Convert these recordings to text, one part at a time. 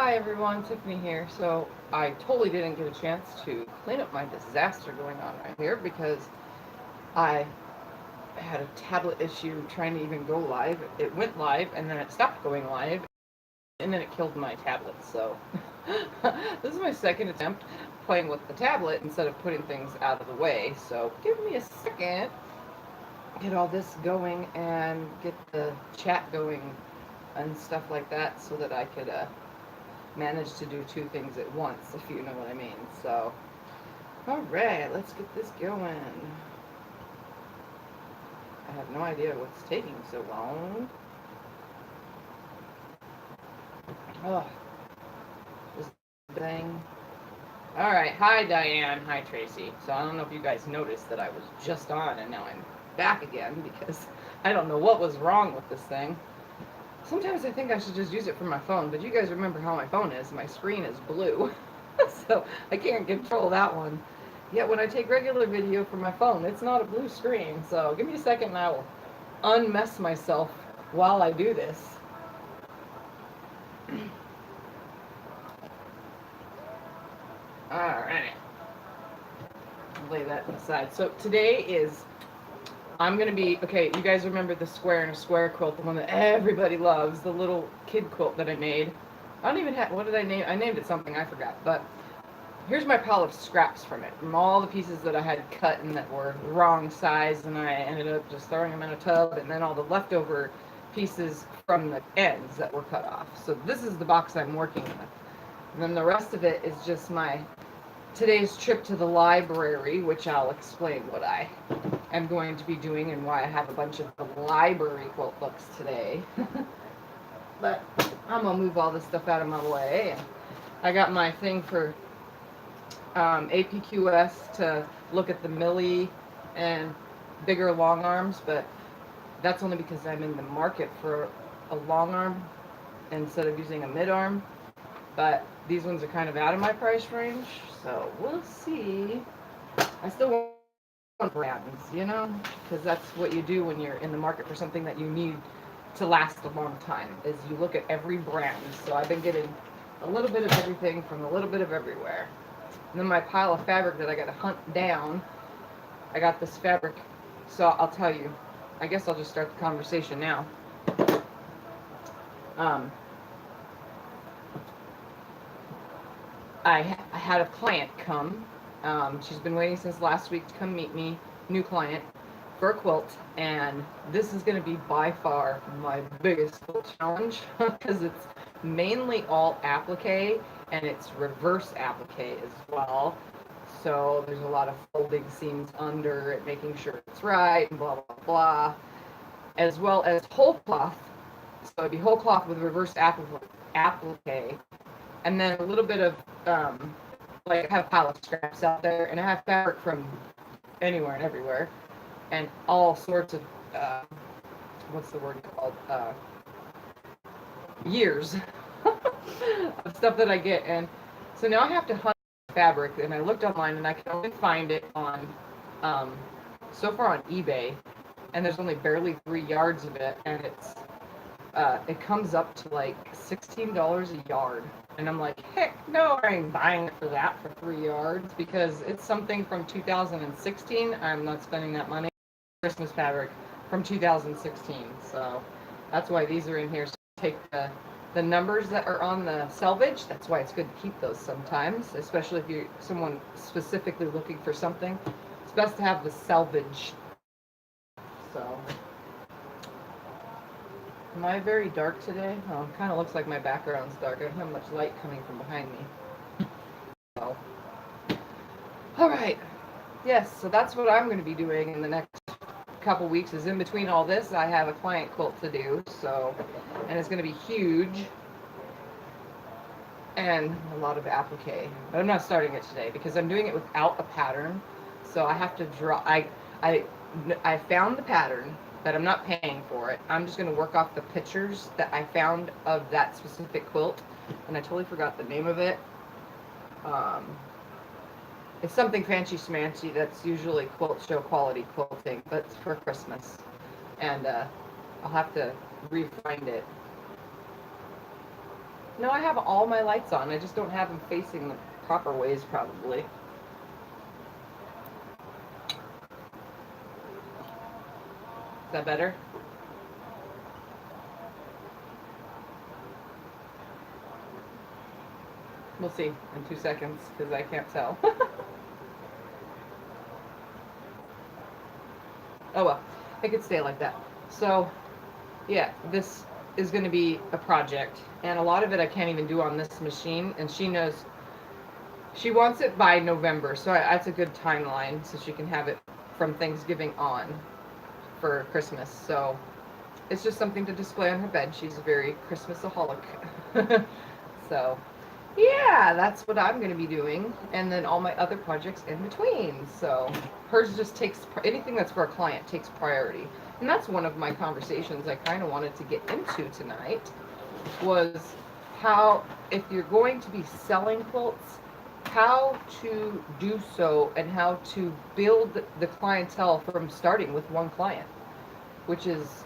Hi everyone, Tiffany here. So I totally didn't get a chance to clean up my disaster going on right here because I had a tablet issue trying to even go live. It went live and then it stopped going live and then it killed my tablet. So this is my second attempt playing with the tablet instead of putting things out of the way. So give me a second, get all this going and get the chat going and stuff like that so that I could manage to do two things at once, if you know what I mean. So, alright, let's get this going. I have no idea what's taking so long. Oh, this thing. Alright, hi Diane, hi Tracy. So I don't know if you guys noticed that I was just on and now I'm back again because I don't know what was wrong with this thing. Sometimes I think I should just use it for my phone, but you guys remember how my phone is. My screen is blue, so I can't control that one. Yet when I take regular video from my phone, it's not a blue screen. So give me a second and I will unmess myself while I do this. Alright. Lay that aside. So today is... I'm going to be, okay, you guys remember the square and a square quilt, the one that everybody loves, the little kid quilt that I made. I don't even have, what did I name? I named it something, I forgot. But here's my pile of scraps from it, from all the pieces that I had cut and that were the wrong size, and I ended up just throwing them in a tub, and then all the leftover pieces from the ends that were cut off. So this is the box I'm working with. And then the rest of it is just my today's trip to the library, which I'll explain what I am going to be doing and why I have a bunch of the library quilt books today. But I'm going to move all this stuff out of my way. And I got my thing for APQS to look at the Millie and bigger long arms, but that's only because I'm in the market for a long arm instead of using a mid arm. But these ones are kind of out of my price range, so we'll see. I still want brands, you know, because that's what you do when you're in the market for something that you need to last a long time, is you look at every brand. So I've been getting a little bit of everything from a little bit of everywhere. And then my pile of fabric that I got to hunt down, I got this fabric, so I'll tell you. I guess I'll just start the conversation now. I had a client come. She's been waiting since last week to come meet me, new client, for a quilt, and this is going to be by far my biggest quilt challenge because it's mainly all applique and it's reverse applique as well. So there's a lot of folding seams under it, making sure it's right, and blah, blah, blah, as well as whole cloth. So it'd be whole cloth with reverse applique. And then a little bit of, like I have a pile of scraps out there, and I have fabric from anywhere and everywhere, and all sorts of, what's the word called, years of stuff that I get. And so now I have to hunt fabric, and I looked online, and I can only find it on, so far on eBay, and there's only barely 3 yards of it, and it comes up to like $16 a yard. And I'm like, heck no, I ain't buying it for that for 3 yards because it's something from 2016. I'm not spending that money. Christmas fabric from 2016. So that's why these are in here. So take the numbers that are on the selvage. That's why it's good to keep those sometimes, especially if you're someone specifically looking for something. It's best to have the selvage. So... Am I very dark today? Oh, it kind of looks like my background's dark. I don't have much light coming from behind me. So. Alright. Yes, so that's what I'm going to be doing in the next couple weeks. Is in between all this, I have a client quilt to do. So, and it's going to be huge. And a lot of applique. But I'm not starting it today because I'm doing it without a pattern. So I have to draw. I found the pattern, but I'm not paying for it. I'm just going to work off the pictures that I found of that specific quilt. And I totally forgot the name of it. It's something fancy schmancy that's usually quilt show quality quilting, but it's for Christmas. And I'll have to re-find it. No, I have all my lights on. I just don't have them facing the proper ways, probably. Is that better? We'll see in 2 seconds, because I can't tell. Oh well, it could stay like that. So, yeah, this is going to be a project, and a lot of it I can't even do on this machine, and she knows she wants it by November, so that's a good timeline, so she can have it from Thanksgiving on for Christmas. So it's just something to display on her bed. She's a very Christmasaholic. So yeah, that's what I'm going to be doing, and then all my other projects in between. So hers just takes, anything that's for a client takes priority, and that's one of my conversations I kind of wanted to get into tonight, was how, if you're going to be selling quilts, how to do so and how to build the clientele from starting with one client, which is,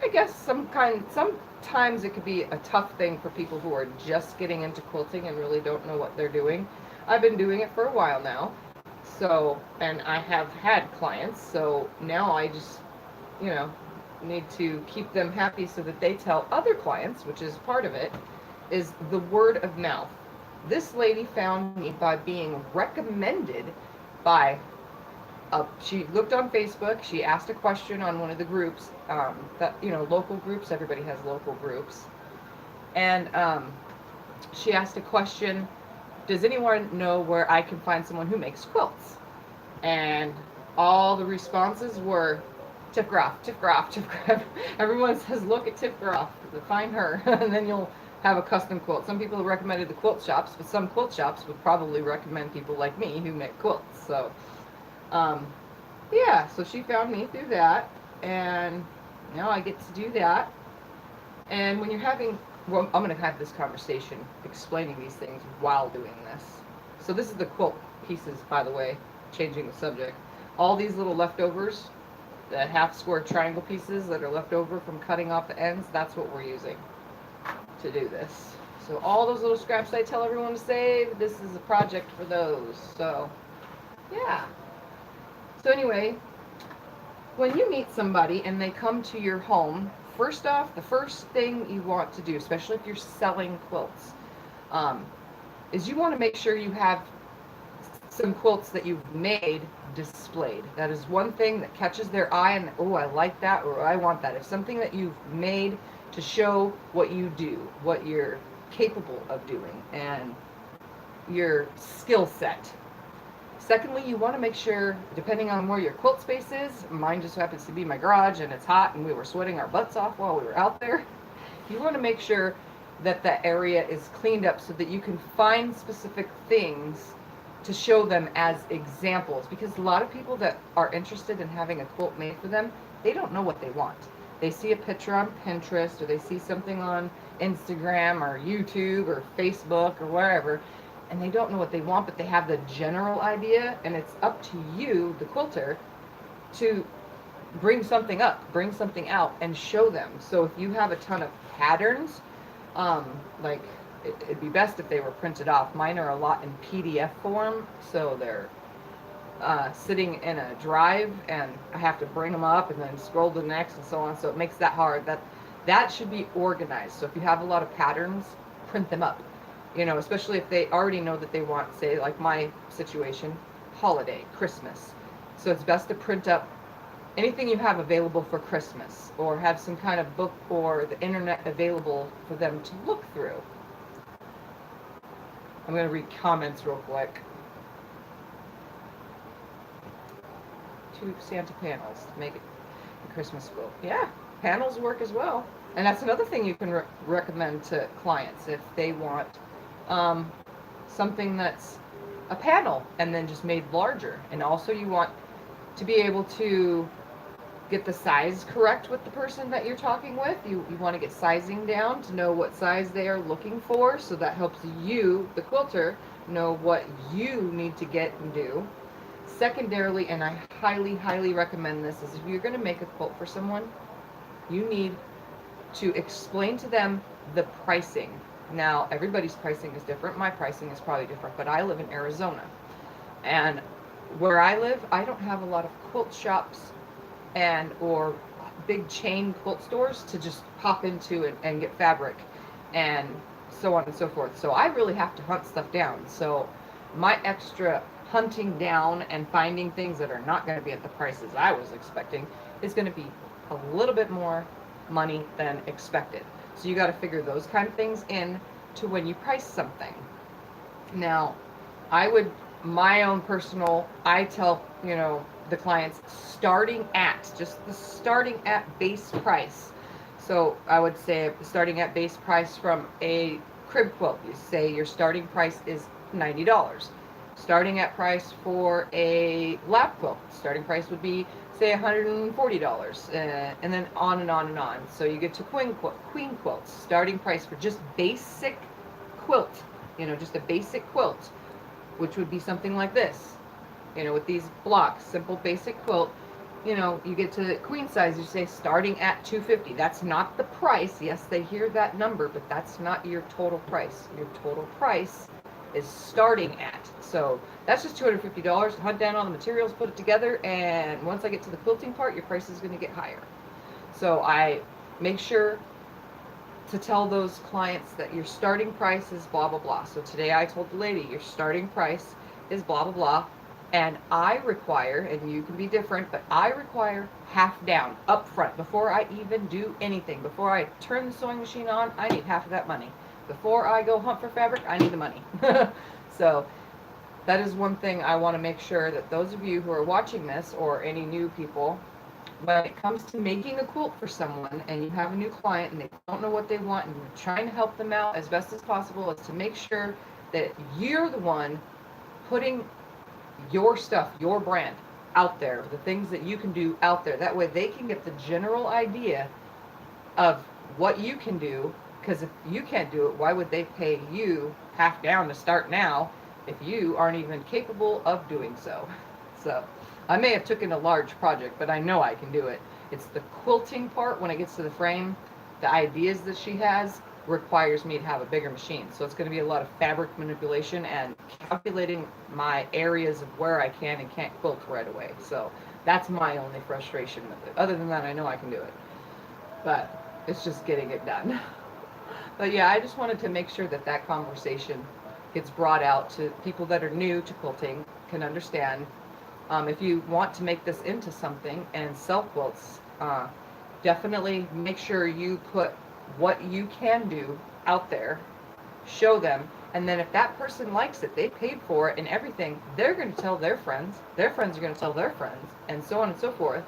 I guess, sometimes it could be a tough thing for people who are just getting into quilting and really don't know what they're doing. I've been doing it for a while now, so, and I have had clients, so now I just, you know, need to keep them happy so that they tell other clients, which is part of it, is the word of mouth. This lady found me by being recommended by she looked on Facebook, she asked a question on one of the groups, that, you know, local groups, everybody has local groups. And she asked a question, does anyone know where I can find someone who makes quilts? And all the responses were, Tiff Groff, Tiff Groff, Tiff Groff. Everyone says, look at Tiff Groff, find her, and then you'll have a custom quilt. Some people have recommended the quilt shops, but some quilt shops would probably recommend people like me who make quilts. So yeah, so she found me through that, and now I get to do that. And when you're having, well, I'm going to have this conversation explaining these things while doing this. So this is the quilt pieces, by the way, changing the subject. All these little leftovers, the half square triangle pieces that are left over from cutting off the ends, that's what we're using to do this. So all those little scraps I tell everyone to save, this is a project for those. So yeah. So anyway, when you meet somebody and they come to your home, first off, the first thing you want to do, especially if you're selling quilts, is you want to make sure you have some quilts that you've made displayed. That is one thing that catches their eye, and oh, I like that, or I want that. It's something that you've made to show what you do, what you're capable of doing, and your skill set. Secondly, you want to make sure, depending on where your quilt space is, mine just happens to be my garage and it's hot and we were sweating our butts off while we were out there, you want to make sure that the area is cleaned up so that you can find specific things to show them as examples, because a lot of people that are interested in having a quilt made for them, they don't know what they want. They see a picture on Pinterest, or they see something on Instagram or YouTube or Facebook or wherever, and they don't know what they want, but they have the general idea, and it's up to you, the quilter, to bring something up, bring something out, and show them. So if you have a ton of patterns, like, it'd be best if they were printed off. Mine are a lot in PDF form, so they're sitting in a drive, and I have to bring them up and then scroll to the next and so on, so it makes that hard. That should be organized. So if you have a lot of patterns, print them up. You know, especially if they already know that they want, say, like my situation, holiday, Christmas. So it's best to print up anything you have available for Christmas, or have some kind of book or the internet available for them to look through. I'm going to read comments real quick. 2 Santa panels to make it a Christmas quilt. Yeah, panels work as well. And that's another thing you can recommend to clients if they want something that's a panel and then just made larger. And also you want to be able to get the size correct with the person that you're talking with. You want to get sizing down to know what size they are looking for, so that helps you, the quilter, know what you need to get and do. Secondarily, and I highly, highly recommend this, is if you're going to make a quilt for someone, you need to explain to them the pricing. Now, everybody's pricing is different. My pricing is probably different, but I live in Arizona. And where I live, I don't have a lot of quilt shops and or big chain quilt stores to just pop into and get fabric and so on and so forth. So I really have to hunt stuff down. So my extra hunting down and finding things that are not going to be at the prices I was expecting is going to be a little bit more money than expected. So you got to figure those kind of things in to when you price something. Now, I would, my own personal, I tell, the clients starting at, just the starting at base price. So I would say starting at base price from a crib quilt, you say your starting price is $90. Starting at price for a lap quilt, starting price would be say $140, and then on and on and on. So you get to queen quilts, starting price for just basic quilt, just a basic quilt, which would be something like this, with these blocks, simple basic quilt. You get to queen size, you say starting at $250. That's not the price. Yes, they hear that number, but that's not your total price. Your total price is starting at. So that's just $250 to hunt down all the materials, put it together, and once I get to the quilting part, your price is going to get higher. So I make sure to tell those clients that your starting price is blah blah blah. So today I told the lady your starting price is blah blah blah, and I require, and you can be different, but I require half down up front before I even do anything. Before I turn the sewing machine on, I need half of that money. Before I go hunt for fabric, I need the money. So that is one thing I want to make sure that those of you who are watching this, or any new people, when it comes to making a quilt for someone and you have a new client and they don't know what they want and you're trying to help them out as best as possible, is to make sure that you're the one putting your stuff, your brand out there, the things that you can do out there. That way they can get the general idea of what you can do, because if you can't do it, why would they pay you half down to start now if you aren't even capable of doing so? So I may have taken a large project, but I know I can do it. It's the quilting part when it gets to the frame. The ideas that she has requires me to have a bigger machine. So it's going to be a lot of fabric manipulation and calculating my areas of where I can and can't quilt right away. So that's my only frustration with it. Other than that, I know I can do it. But it's just getting it done. But yeah, I just wanted to make sure that that conversation gets brought out to people that are new to quilting, can understand. If you want to make this into something and sell quilts, definitely make sure you put what you can do out there, show them, and then if that person likes it, they paid for it and everything, they're going to tell their friends are going to tell their friends, and so on and so forth,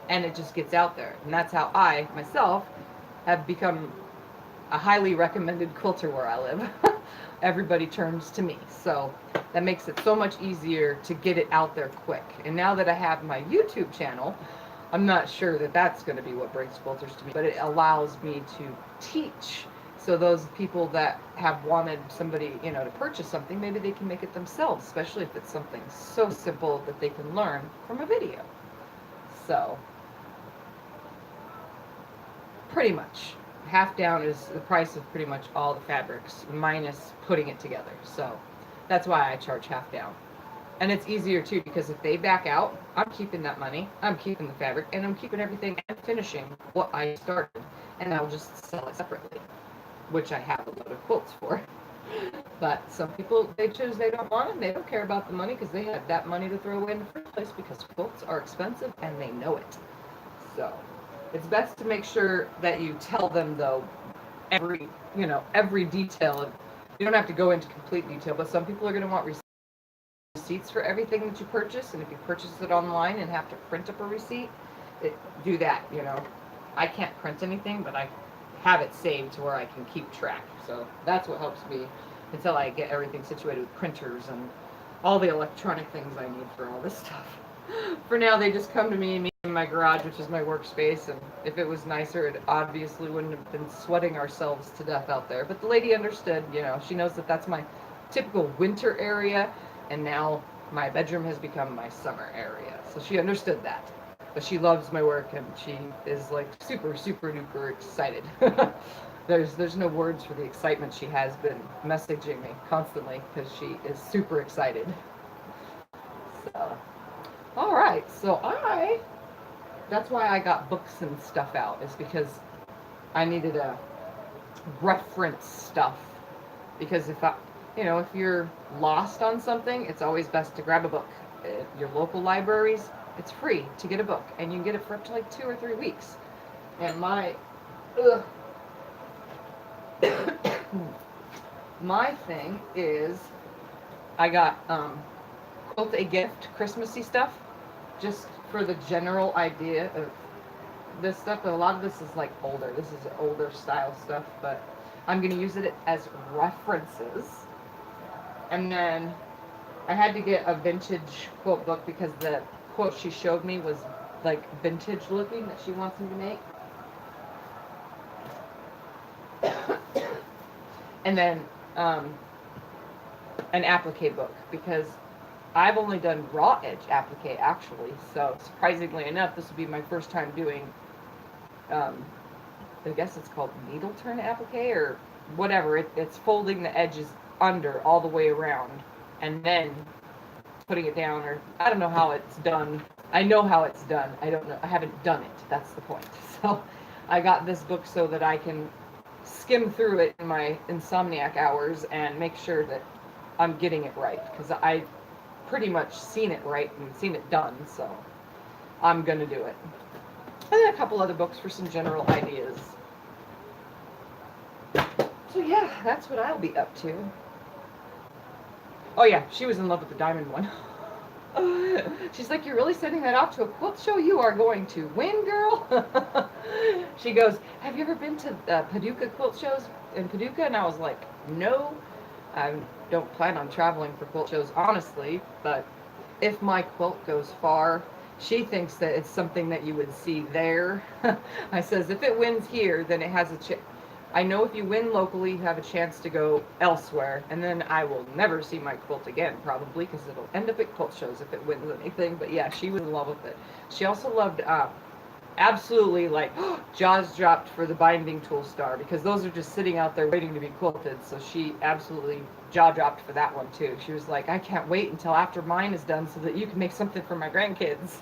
and it just gets out there. And that's how I, myself, have become a highly recommended quilter where I live. Everybody turns to me. So that makes it so much easier to get it out there quick. And now that I have my YouTube channel, I'm not sure that that's going to be what brings quilters to me, but it allows me to teach. So those people that have wanted somebody, to purchase something, maybe they can make it themselves, especially if it's something so simple that they can learn from a video. So pretty much half down is the price of pretty much all the fabrics minus putting it together. So that's why I charge half down. And it's easier too, because if they back out, I'm keeping that money, I'm keeping the fabric, and I'm keeping everything and finishing what I started, and I'll just sell it separately, which I have a load of quilts for. But some people, they choose they don't want it, they don't care about the money because they have that money to throw away in the first place, because quilts are expensive and they know it. So it's best to make sure that you tell them, though, every detail. You don't have to go into complete detail, but some people are going to want receipts for everything that you purchase, and if you purchase it online and have to print up a receipt, do that. I can't print anything, but I have it saved to where I can keep track. So that's what helps me until I get everything situated with printers and all the electronic things I need for all this stuff. For now, they just come to me in my garage, which is my workspace, and if it was nicer, it obviously wouldn't have been sweating ourselves to death out there. But the lady understood, she knows that that's my typical winter area, and now my bedroom has become my summer area. So she understood that. But she loves my work, and she is like super, super duper excited. there's no words for the excitement. She has been messaging me constantly because she is super excited. So, all right. So that's why I got books and stuff out, is because I needed a reference stuff. Because if you're lost on something, it's always best to grab a book. At your local libraries, it's free to get a book, and you can get it for up to like 2 or 3 weeks. And my thing is, I got Quilt a Gift Christmassy stuff, just for the general idea of this stuff. But a lot of this is like older. This is older style stuff, but I'm going to use it as references. And then I had to get a vintage quilt book because the quilt she showed me was like vintage looking that she wants me to make. And then an applique book, because I've only done raw edge applique actually. So surprisingly enough, this would be my first time doing, I guess it's called needle turn applique or whatever. It's folding the edges under all the way around and then putting it down, or I don't know how it's done. I know how it's done. I don't know. I haven't done it. That's the point. So I got this book so that I can skim through it in my insomniac hours and make sure that I'm getting it right, because I pretty much seen it right and seen it done, so I'm gonna do it. And then a couple other books for some general ideas. So yeah, that's what I'll be up to. Oh yeah, she was in love with the diamond one. She's like, "You're really sending that off to a quilt show? You are going to win, girl." She goes, "Have you ever been to Paducah quilt shows in Paducah?" And I was like, "No, I don't plan on traveling for quilt shows, honestly, but if my quilt goes far," she thinks that it's something that you would see there. I says, "If it wins here, then it has a chance. I know if you win locally, you have a chance to go elsewhere, and then I will never see my quilt again, probably, because it'll end up at quilt shows if it wins anything." But yeah, she was in love with it. She also loved, absolutely, like, jaws dropped for the binding tool star, because those are just sitting out there waiting to be quilted. So she absolutely jaw dropped for that one too. She was like, "I can't wait until after mine is done so that you can make something for my grandkids."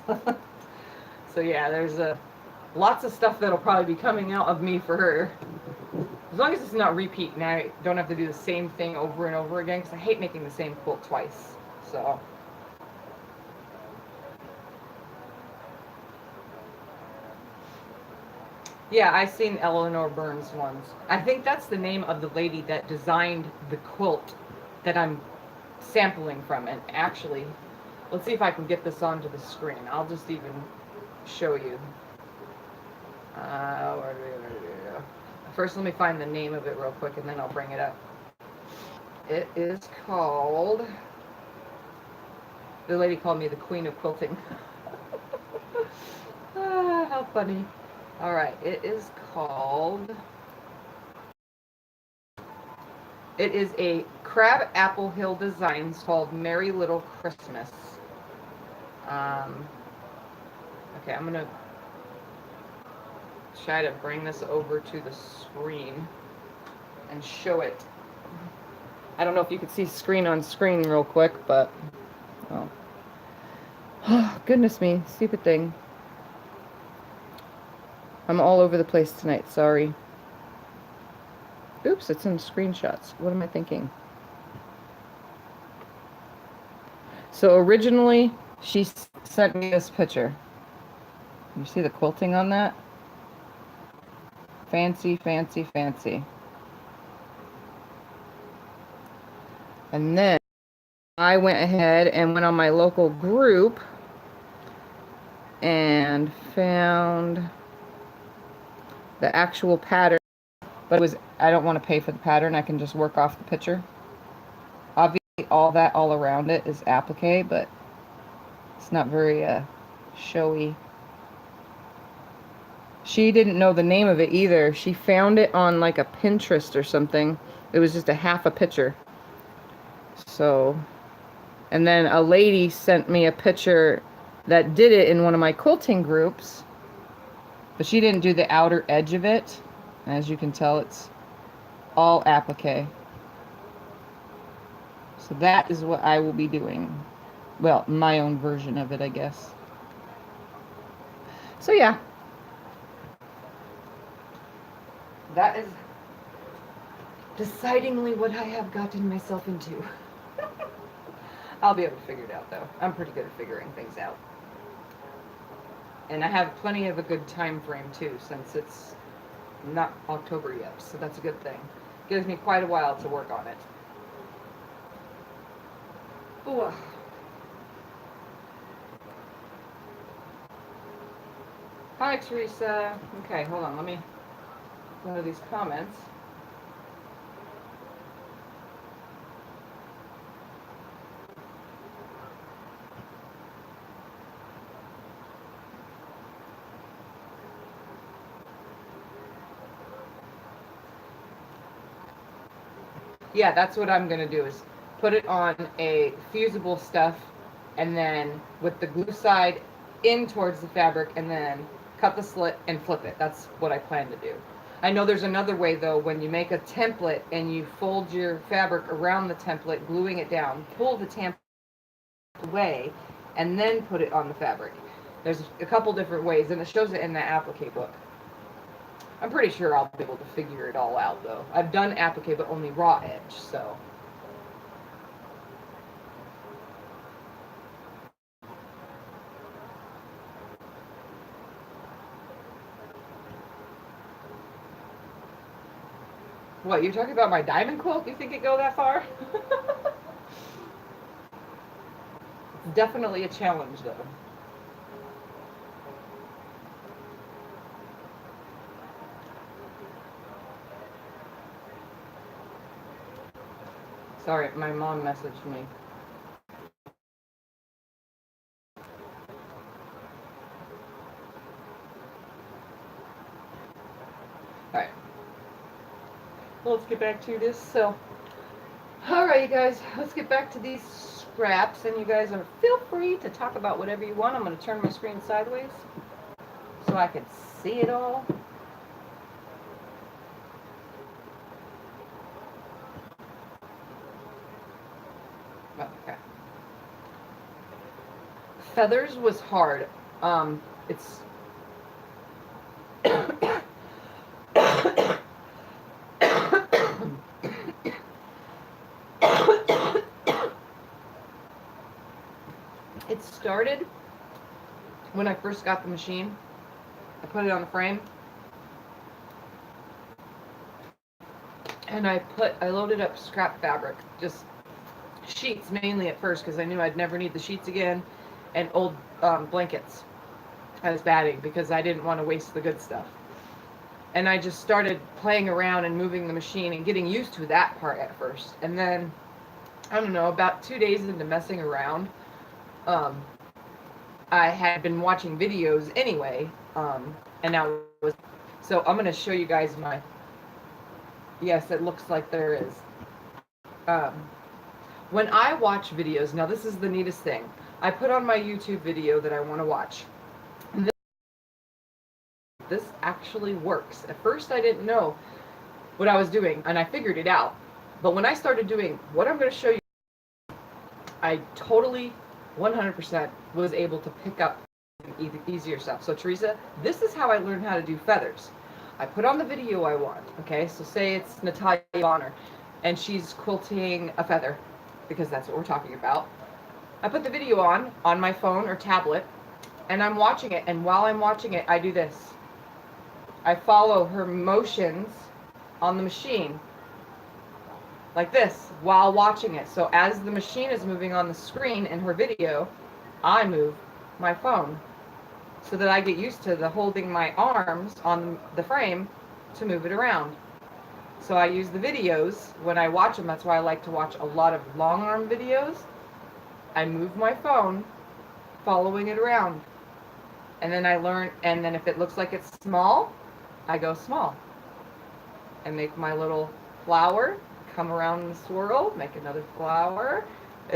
So yeah, there's lots of stuff that'll probably be coming out of me for her. As long as it's not repeat, and I don't have to do the same thing over and over again, because I hate making the same quilt twice. So yeah, I've seen Eleanor Burns ones. I think that's the name of the lady that designed the quilt that I'm sampling from. And actually, let's see if I can get this onto the screen. I'll just even show you. First, let me find the name of it real quick, and then I'll bring it up. It is called... The lady called me the Queen of Quilting. How funny. Alright, it is called... It is a Crab Apple Hill Designs called Merry Little Christmas. Okay, I'm going to try to bring this over to the screen and show it. I don't know if you could see screen on screen real quick, but oh goodness me, stupid thing. I'm all over the place tonight, sorry. Oops, it's in screenshots. What am I thinking? So originally she sent me this picture. You see the quilting on that? Fancy, fancy, fancy. And then I went ahead and went on my local group and found the actual pattern. But it was, I don't want to pay for the pattern. I can just work off the picture. Obviously, all around it is applique, but it's not very showy. She didn't know the name of it either. She found it on like a Pinterest or something. It was just a half a picture. So, and then a lady sent me a picture that did it in one of my quilting groups, but she didn't do the outer edge of it. As you can tell, it's all applique. So that is what I will be doing. Well, my own version of it, I guess. So yeah, that is decidingly what I have gotten myself into. I'll be able to figure it out though. I'm pretty good at figuring things out. And I have plenty of a good time frame too, since it's not October yet, so that's a good thing. Gives me quite a while to work on it. Ooh. Hi, Teresa. Okay, hold on. Let me go to these comments. Yeah, that's what I'm going to do is put it on a fusible stuff and then with the glue side in towards the fabric and then cut the slit and flip it. That's what I plan to do. I know there's another way though, when you make a template and you fold your fabric around the template, gluing it down, pull the template away and then put it on the fabric. There's a couple different ways and it shows it in the applique book. I'm pretty sure I'll be able to figure it all out, though. I've done applique, but only raw edge, so. What, you're talking about my diamond quilt? You think it go that far? It's definitely a challenge, though. Sorry, my mom messaged me. Alright. Well, let's get back to this. So, alright, you guys, let's get back to these scraps. And you guys are feel free to talk about whatever you want. I'm going to turn my screen sideways so I can see it all. Okay. Feathers was hard. It's it started when I first got the machine. I put it on the frame. And I loaded up scrap fabric, just sheets mainly at first because I knew I'd never need the sheets again, and old blankets as batting because I didn't want to waste the good stuff. And I just started playing around and moving the machine and getting used to that part at first. And then, I don't know, about 2 days into messing around, I had been watching videos anyway, and now so I'm going to show you guys my, yes, it looks like there is. When I watch videos, now this is the neatest thing. I put on my YouTube video that I want to watch. This actually works. At first I didn't know what I was doing, and I figured it out. But when I started doing what I'm going to show you, I totally, 100% was able to pick up easier stuff. So Teresa, this is how I learned how to do feathers. I put on the video I want, okay? So say it's Natalia Bonner, and she's quilting a feather, because that's what we're talking about. I put the video on my phone or tablet, and I'm watching it, and while I'm watching it, I do this. I follow her motions on the machine, like this, while watching it. So as the machine is moving on the screen in her video, I move my phone, so that I get used to the holding my arms on the frame to move it around. So I use the videos when I watch them. That's why I like to watch a lot of long arm videos. I move my phone, following it around. And then I learn, and then if it looks like it's small, I go small. And make my little flower, come around and swirl, make another flower.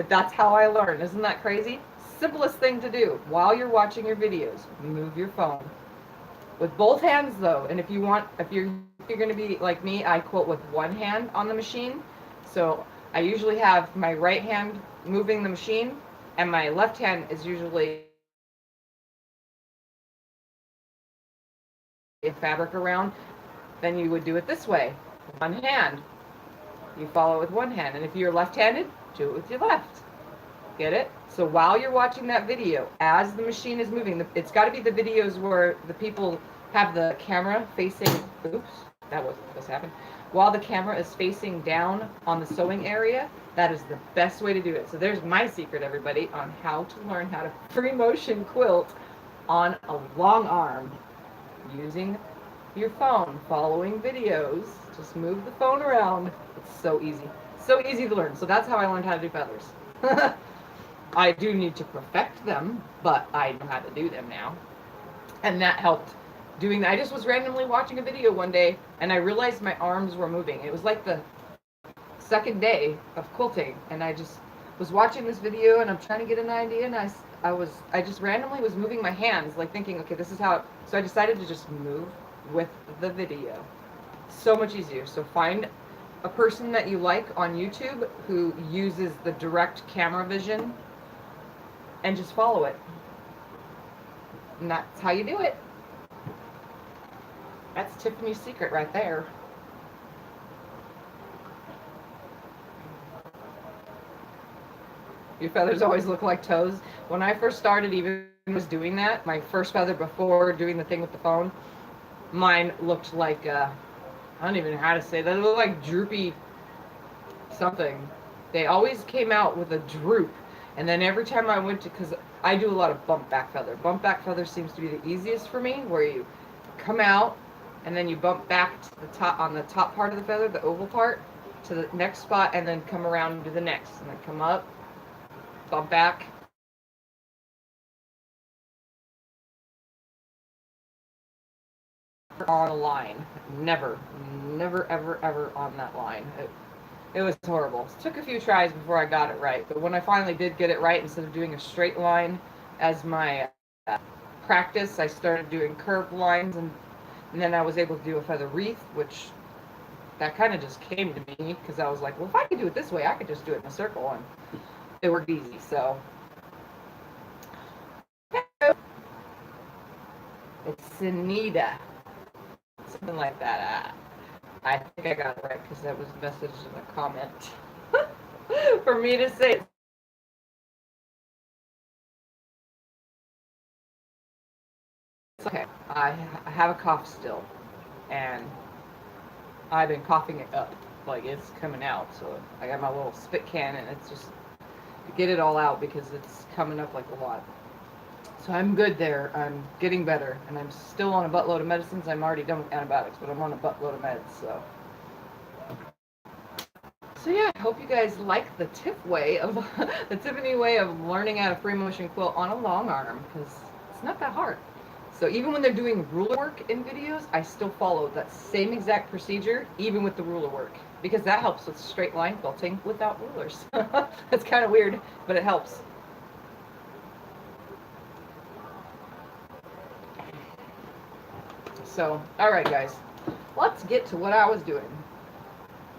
That's how I learn. Isn't that crazy? Simplest thing to do while you're watching your videos. Move your phone. With both hands though, and if you're you're going to be like me, I quilt with one hand on the machine. So I usually have my right hand moving the machine, and my left hand is usually fabric around. Then you would do it this way, one hand. You follow it with one hand, and if you're left-handed, do it with your left. Get it? So while you're watching that video, as the machine is moving, it's got to be the videos where the people have the camera facing, oops, that wasn't supposed to happen. While the camera is facing down on the sewing area, that is the best way to do it. So there's my secret, everybody, on how to learn how to free motion quilt on a long arm using your phone, following videos. Just move the phone around. It's so easy. So easy to learn. So that's how I learned how to do feathers. I do need to perfect them, but I know how to do them now. And that helped doing that. I just was randomly watching a video one day, and I realized my arms were moving. It was like the second day of quilting, and I just was watching this video, and I'm trying to get an idea, and I just randomly was moving my hands, like thinking, okay, this is how, so I decided to just move with the video. So much easier. So find a person that you like on YouTube who uses the direct camera vision and just follow it. And that's how you do it. That's Tiffany's secret right there. Your feathers always look like toes. When I first started even was doing that, my first feather before doing the thing with the phone, mine looked like, I don't even know how to say that. It looked like droopy something. They always came out with a droop. And then every time I went to, because I do a lot of bump back feather. Bump back feather seems to be the easiest for me, where you come out and then you bump back to the top, on the top part of the feather, the oval part, to the next spot, and then come around to the next. And then come up, bump back. On a line. Never, ever, ever on that line. It was horrible. It took a few tries before I got it right, but when I finally did get it right, instead of doing a straight line as my practice, I started doing curved lines, and then I was able to do a feather wreath, which that kind of just came to me because I was like, well, if I could do it this way, I could just do it in a circle, and it worked easy. So it's Sinida, something like that. I think I got it right because that was messaged in a comment for me to say. It's okay. I have a cough still, and I've been coughing it up. Like, it's coming out. So I got my little spit can, and it's just to get it all out because it's coming up like a lot. So I'm good there. I'm getting better, and I'm still on a buttload of medicines. I'm already done with antibiotics, but I'm on a buttload of meds, so. So yeah, I hope you guys like the the Tiffany way of learning how to free motion quilt on a long arm, because it's not that hard. So even when they're doing ruler work in videos, I still follow that same exact procedure, even with the ruler work, because that helps with straight line quilting without rulers. It's kind of weird, but it helps. So, all right, guys, let's get to what I was doing.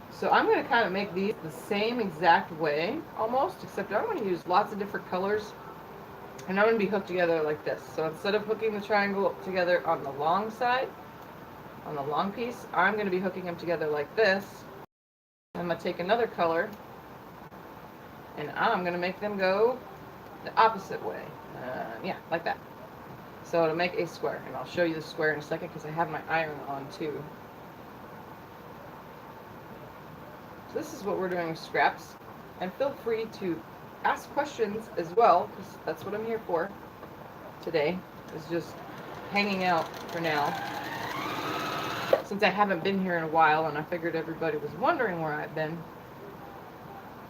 So I'm going to kind of make these the same exact way, almost, except I'm going to use lots of different colors, and I'm going to be hooked together like this. So instead of hooking the triangle together on the long side, on the long piece, I'm going to be hooking them together like this. I'm going to take another color, and I'm going to make them go the opposite way. Yeah, like that. So to make a square, and I'll show you the square in a second because I have my iron on too. So this is what we're doing with scraps, and feel free to ask questions as well, because that's what I'm here for today, is just hanging out for now, since I haven't been here in a while, and I figured everybody was wondering where I've been.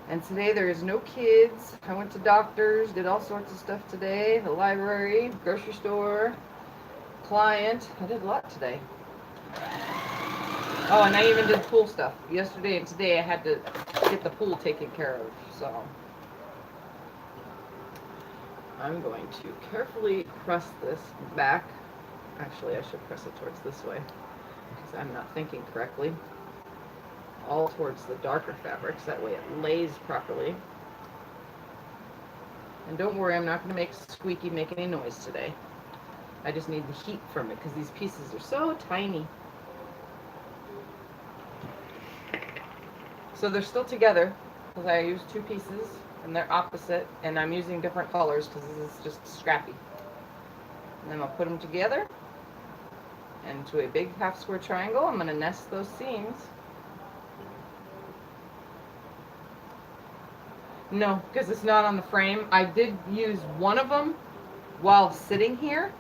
And today there is no kids. I went to doctors, did all sorts of stuff today, the library, grocery store, client. I did a lot today. Oh, and I even did pool stuff. Yesterday and today I had to get the pool taken care of, so. I'm going to carefully press this back. Actually, I should press it towards this way. because I'm not thinking correctly, all towards the darker fabrics. That way it lays properly. And don't worry, I'm not going to make make any noise today. I just need the heat from it because these pieces are so tiny. So they're still together because I used 2 pieces and they're opposite, and I'm using different colors because this is just scrappy. And then I'll put them together into a big half square triangle. I'm going to nest those seams. No, because it's not on the frame. I did use one of them while sitting here,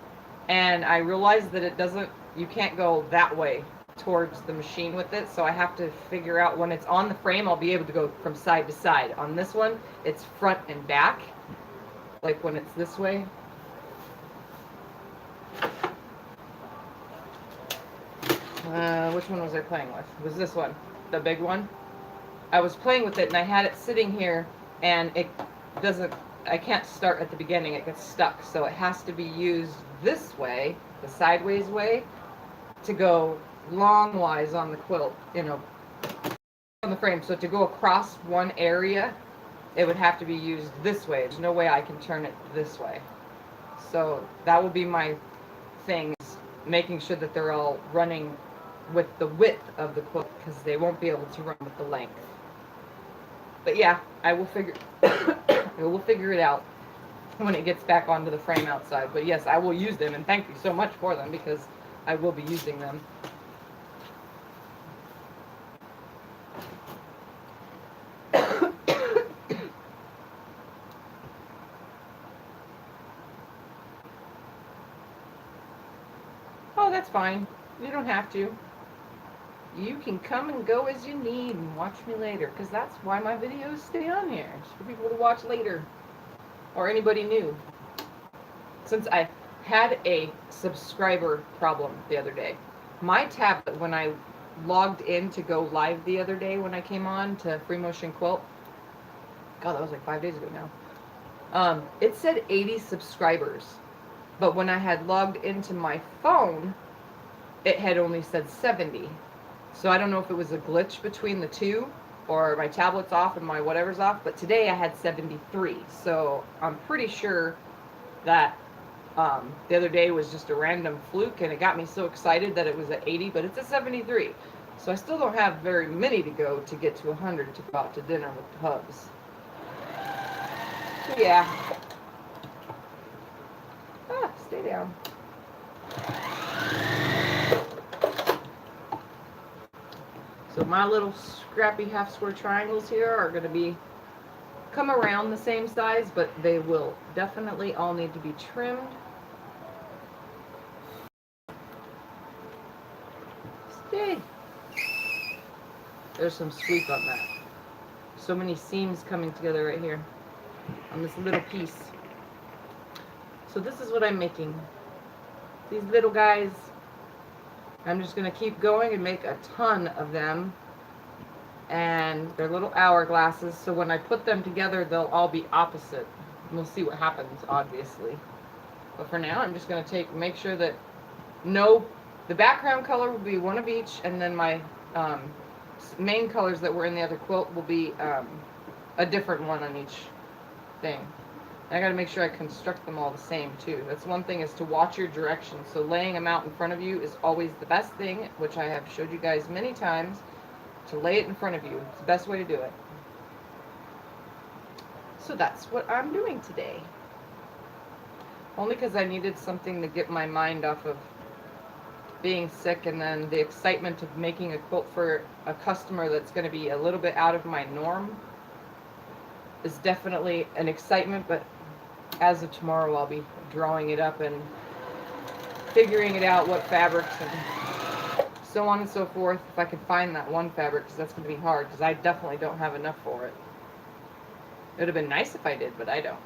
and I realized that it doesn't, you can't go that way towards the machine with it, so I have to figure out when it's on the frame, I'll be able to go from side to side. On this one, it's front and back, like when it's this way. Which one was I playing with? It was this one, the big one. I was playing with it and I had it sitting here, and it doesn't, I can't start at the beginning, it gets stuck, so it has to be used this way, the sideways way, to go longwise on the quilt, you know, on the frame. So to go across one area, it would have to be used this way. There's no way I can turn it this way. So that will be my thing, is making sure that they're all running with the width of the quilt, because they won't be able to run with the length. But yeah, I will figure it out when it gets back onto the frame outside. But yes, I will use them, and thank you so much for them, because I will be using them. Oh, that's fine. You don't have to. You can come and go as you need and watch me later, because that's why my videos stay on here. It's for people to watch later, or anybody new. Since I had a subscriber problem the other day, my tablet, when I logged in to go live the other day when I came on to Free Motion Quilt, God, that was like 5 days ago now, it said 80 subscribers. But when I had logged into my phone, it had only said 70. So I don't know if it was a glitch between the two, or my tablet's off and my whatever's off, but today I had 73. So I'm pretty sure that the other day was just a random fluke, and it got me so excited that it was at 80, but it's at 73. So I still don't have very many to go to get to 100 to go out to dinner with the hubs. So yeah. Stay down. So my little scrappy half square triangles here are going to come around the same size, but they will definitely all need to be trimmed. Stay. There's some sweep on that. So many seams coming together right here on this little piece. So this is what I'm making. These little guys, I'm just going to keep going and make a ton of them. And they're little hourglasses, so when I put them together, they'll all be opposite. We'll see what happens, obviously. But for now, I'm just going to make sure that the background color will be one of each, and then my main colors that were in the other quilt will be a different one on each thing. I got to make sure I construct them all the same too. That's one thing, is to watch your directions. So laying them out in front of you is always the best thing, which I have showed you guys many times, to lay it in front of you. It's the best way to do it. So that's what I'm doing today. Only because I needed something to get my mind off of being sick, and then the excitement of making a quilt for a customer that's going to be a little bit out of my norm is definitely an excitement, but as of tomorrow, I'll be drawing it up and figuring it out, what fabrics and so on and so forth, if I can find that one fabric, because that's going to be hard, because I definitely don't have enough for it. It would have been nice if I did, but I don't.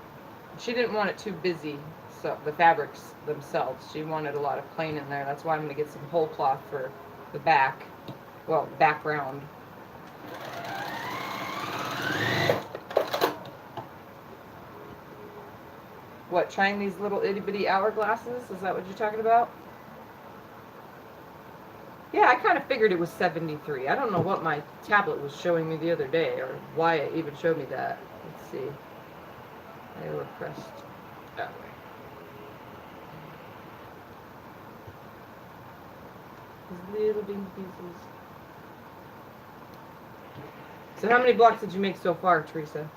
She didn't want it too busy, so the fabrics themselves. She wanted a lot of plain in there. That's why I'm going to get some whole cloth for the back, well, background. What, trying these little itty bitty hourglasses? Is that what you're talking about? Yeah, I kind of figured it was 73. I don't know what my tablet was showing me the other day, or why it even showed me that. Let's see. I pressed that way. These little dinky pieces. So how many blocks did you make so far, Teresa?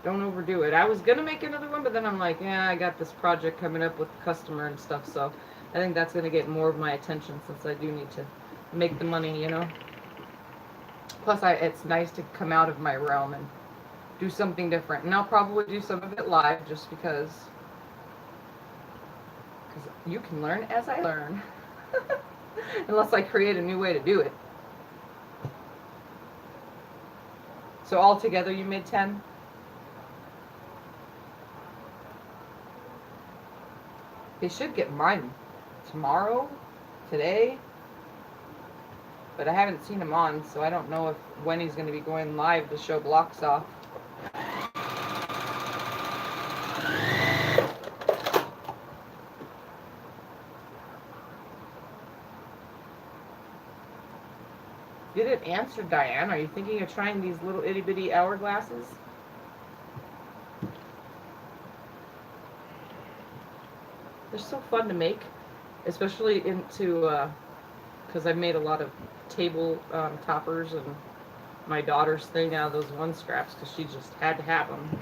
Don't overdo it. I was going to make another one, but then I'm like, yeah, I got this project coming up with the customer and stuff, so I think that's going to get more of my attention since I do need to make the money, you know. Plus, it's nice to come out of my realm and do something different. And I'll probably do some of it live just because you can learn as I learn. Unless I create a new way to do it. So altogether you made 10? They should get mine tomorrow, today, but I haven't seen him on, so I don't know when he's going to be going live to show blocks off. You didn't answer, Diane. Are you thinking of trying these little itty bitty hourglasses? They're so fun to make, especially because I've made a lot of table toppers, and my daughter's throwing out those one scraps because she just had to have them.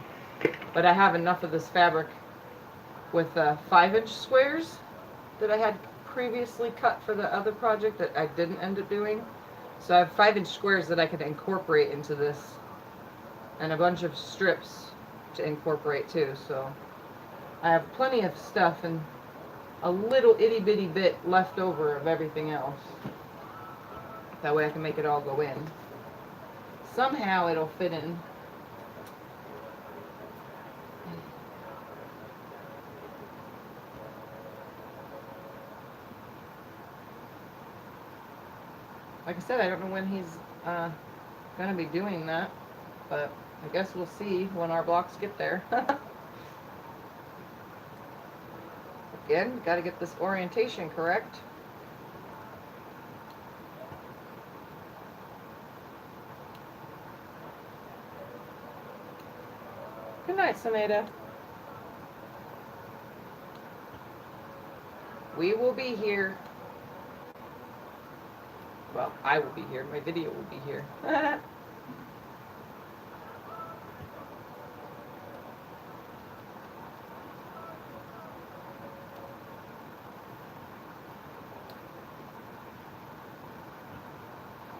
But I have enough of this fabric with 5-inch squares that I had previously cut for the other project that I didn't end up doing. So I have 5-inch squares that I can incorporate into this, and a bunch of strips to incorporate too. So I have plenty of stuff and a little itty bitty bit left over of everything else. That way I can make it all go in. Somehow it'll fit in. Like I said, I don't know when he's going to be doing that, but I guess we'll see when our blocks get there. Again, got to get this orientation correct. Good night, Sonata. We will be here. Well, I will be here. My video will be here.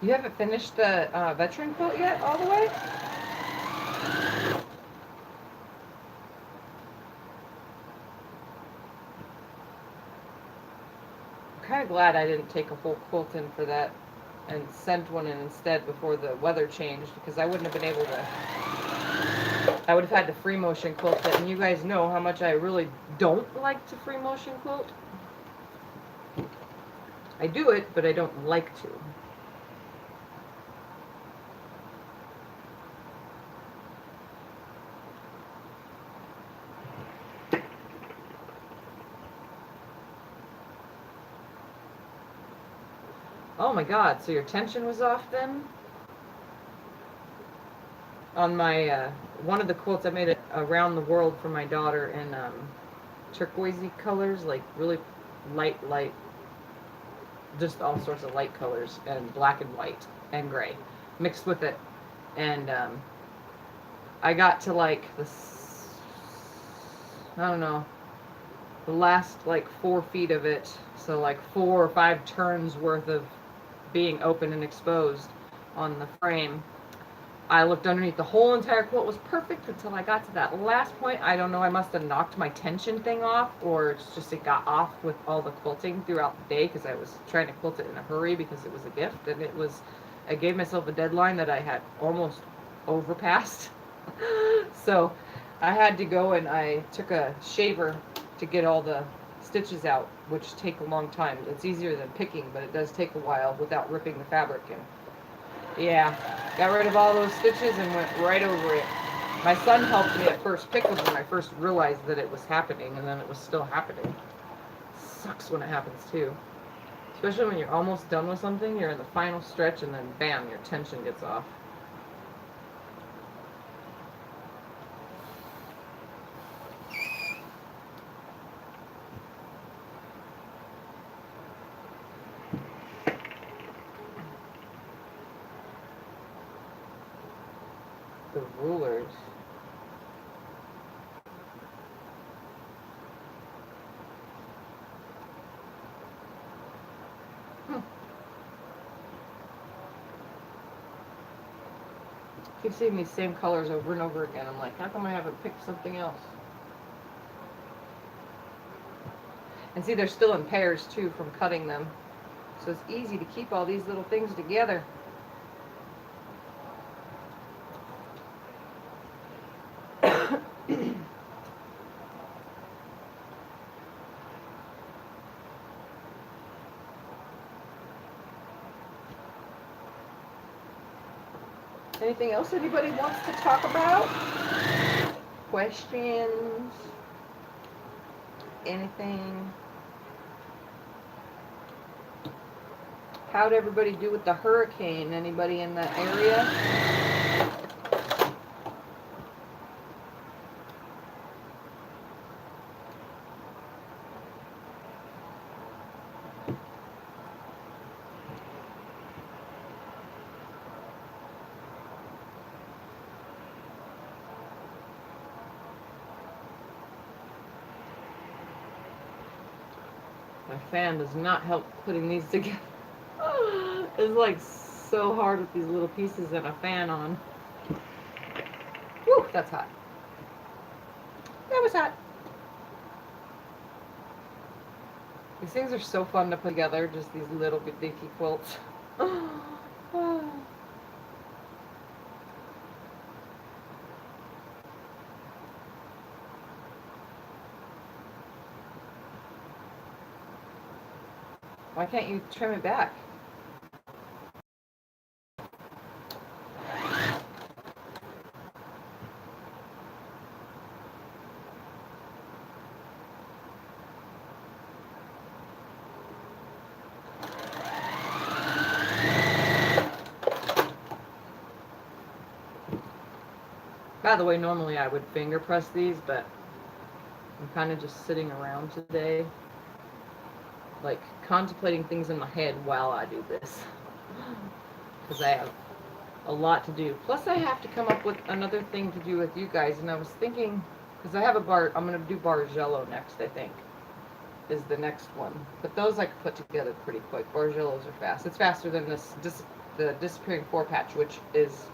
You haven't finished the veteran quilt yet, all the way? I'm kind of glad I didn't take a whole quilt in for that and sent one in instead before the weather changed, because I wouldn't have been able to. I would have had to free motion quilt it, and you guys know how much I really don't like to free motion quilt. I do it, but I don't like to. Oh my god, so your tension was off then? On my, one of the quilts I made it around the world for my daughter in turquoisey colors, like really light, just all sorts of light colors, and black and white and gray mixed with it. And I got to like this, I don't know, the last like 4 feet of it, so like 4 or 5 turns worth of being open and exposed on the frame. I looked underneath, the whole entire quilt was perfect until I got to that last point. I don't know, I must have knocked my tension thing off, or it's just it got off with all the quilting throughout the day, because I was trying to quilt it in a hurry because it was a gift, and I gave myself a deadline that I had almost overpassed. So I had to go, and I took a shaver to get all the stitches out, which take a long time. It's easier than picking, but it does take a while without ripping the fabric. And yeah, got rid of all those stitches and went right over it. My son helped me at first pick them when I first realized that it was happening, and then it was still happening. sucks when it happens too. Especially when you're almost done with something, you're in the final stretch, and then bam, your tension gets off. The rulers. I keep seeing these same colors over and over again. I'm like, how come I haven't picked something else? And see, they're still in pairs too from cutting them. So it's easy to keep all these little things together. Anything else anybody wants to talk about? Questions? Anything? How'd everybody do with the hurricane? Anybody in that area? My fan does not help putting these together. It's like so hard with these little pieces and a fan on. Whew, that's hot. That was hot. These things are so fun to put together, just these little bitty quilts. Why can't you trim it back? By the way, normally I would finger press these, but I'm kind of just sitting around today, like contemplating things in my head while I do this, because I have a lot to do. Plus I have to come up with another thing to do with you guys, and I was thinking, because I have I'm going to do Bargello next, I think, is the next one. But those I could put together pretty quick. Bargellos are fast. It's faster than the Disappearing 4-patch, which is,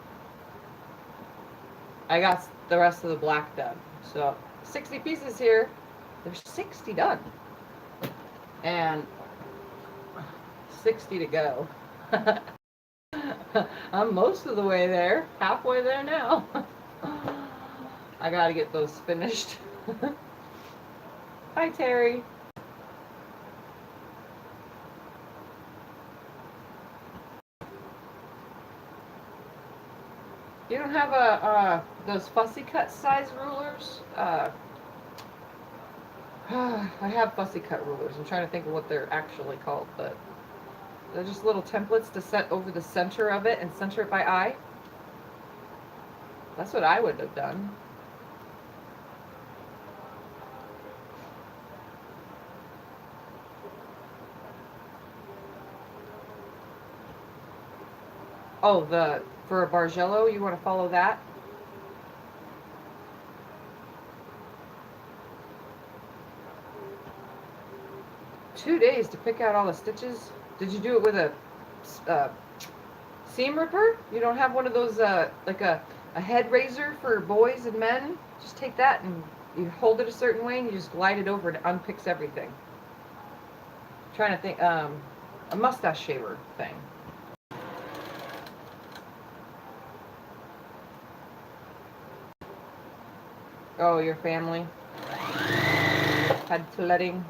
I got the rest of the black done. So 60 pieces here. There's 60 done. And 60 to go. I'm most of the way there. Halfway there now. I gotta get those finished. Hi, Terry. You don't have those fussy cut size rulers? I have fussy cut rulers. I'm trying to think of what they're actually called, but they're just little templates to set over the center of it and center it by eye. That's what I would have done. Oh, for a Bargello, you want to follow that? Two days to pick out all the stitches? Did you do it with a seam ripper? You don't have one of those, like a head razor for boys and men? Just take that and you hold it a certain way and you just glide it over and it unpicks everything. I'm trying to think, a mustache shaver thing. Oh, your family had flooding.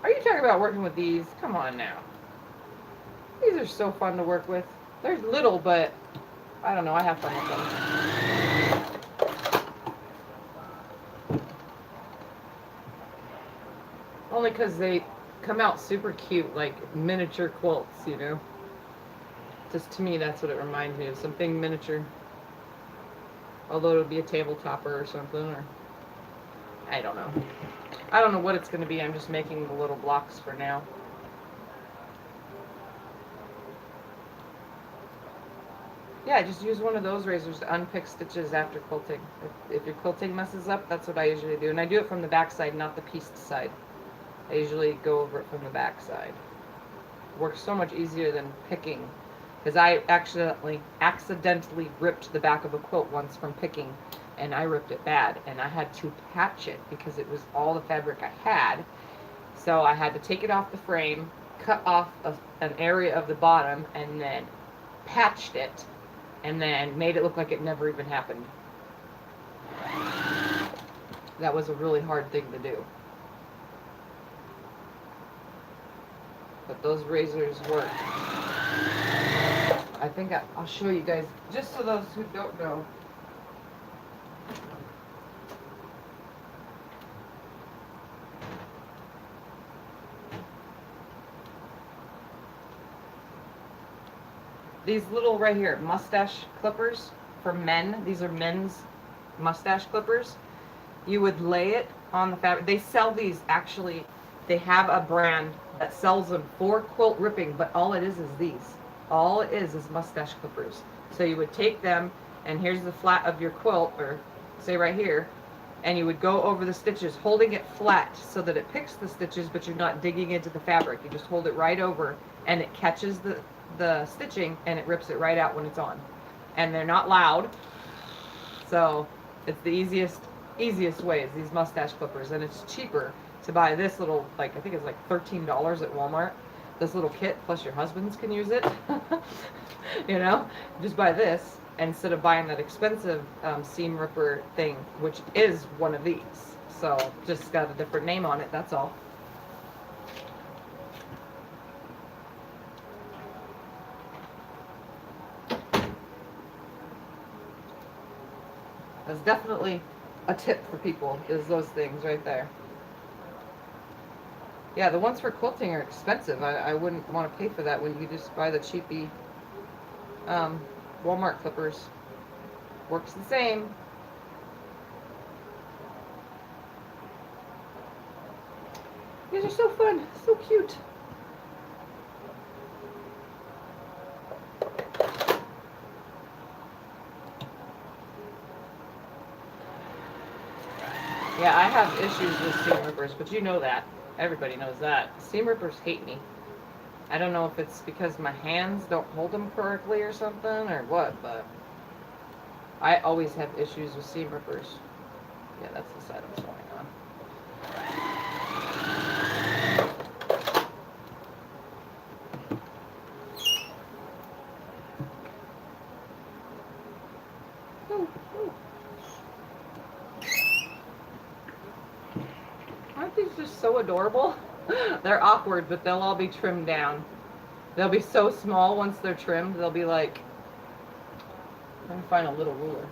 Are you talking about working with these? Come on now. These are so fun to work with. They're little, but I don't know, I have fun with them. Only because they come out super cute, like miniature quilts, you know? Just to me, that's what it reminds me of, something miniature. Although it'll be a table topper or something, or I don't know. I don't know what it's going to be. I'm just making the little blocks for now. Yeah, just use one of those razors to unpick stitches after quilting. If your quilting messes up, that's what I usually do. And I do it from the back side, not the pieced side. I usually go over it from the back side. Works so much easier than picking. Because I accidentally ripped the back of a quilt once from picking, and I ripped it bad, and I had to patch it because it was all the fabric I had. So I had to take it off the frame, cut off an area of the bottom, and then patched it, and then made it look like it never even happened. That was a really hard thing to do. But those razors work. I think I'll show you guys, just so those who don't know. These little right here, mustache clippers for men. These are men's mustache clippers. You would lay it on the fabric. They sell these, actually. They have a brand that sells them for quilt ripping, but all it is these. All it is mustache clippers. So you would take them, and here's the flat of your quilt, or say right here, and you would go over the stitches, holding it flat so that it picks the stitches, but you're not digging into the fabric. You just hold it right over, and it catches the stitching, and it rips it right out when it's on. And they're not loud, so it's the easiest way is these mustache clippers, and it's cheaper to buy this little, like, I think it's like $13 at Walmart. This little kit, plus your husband's can use it. You know, just buy this instead of buying that expensive seam ripper thing, which is one of these. So just got a different name on it, that's all. That's definitely a tip for people, is those things right there. Yeah, the ones for quilting are expensive. I wouldn't want to pay for that when you just buy the cheapy Walmart clippers. Works the same. These are so fun, so cute. Yeah, I have issues with seam rippers, but you know that. Everybody knows that. Seam rippers hate me. I don't know if it's because my hands don't hold them correctly or something or what, but I always have issues with seam rippers. Yeah, that's the side I'm sewing on. Aren't these just so adorable? They're awkward, but they'll all be trimmed down. They'll be so small once they're trimmed. They'll be like, let me find a little ruler.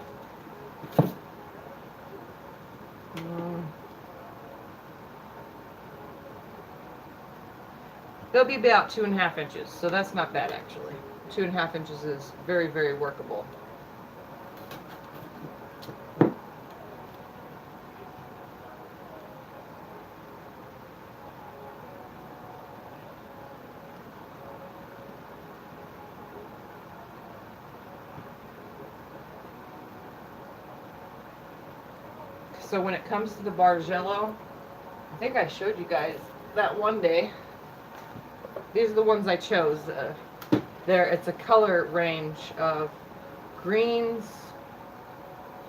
They'll be about 2.5 inches, so that's not bad actually. 2.5 inches is very, very workable. So when it comes to the Bargello, I think I showed you guys that one day. These are the ones I chose. It's a color range of greens.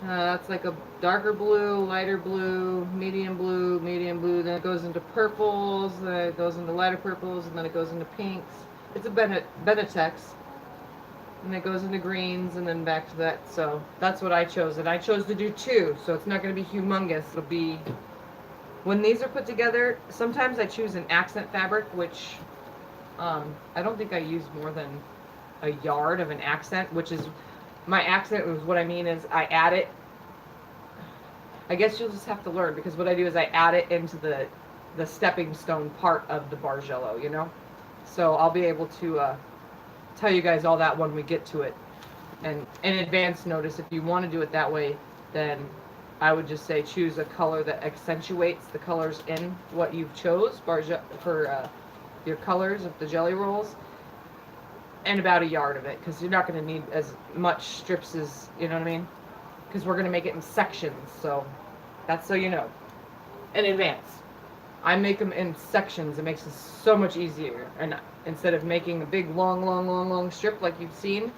That's like a darker blue, lighter blue, medium blue, then it goes into purples, then it goes into lighter purples, and then it goes into pinks. It's a Benetex. And it goes into greens and then back to that. So that's what I chose. And I chose to do 2, so it's not going to be humongous. It'll be, when these are put together, sometimes I choose an accent fabric, which I don't think I use more than a yard of an accent, which is my accent was what I mean is I add it. I guess you'll just have to learn, because what I do is I add it into the stepping stone part of the Bargello, you know? So I'll be able to tell you guys all that when we get to it. And in advance notice, if you want to do it that way, then I would just say choose a color that accentuates the colors in what you've chose for your colors of the jelly rolls, and about a yard of it, because you're not going to need as much strips as, you know what I mean? Because we're going to make it in sections, so that's so you know in advance. I make them in sections. It makes it so much easier, and instead of making a big long strip like you've seen.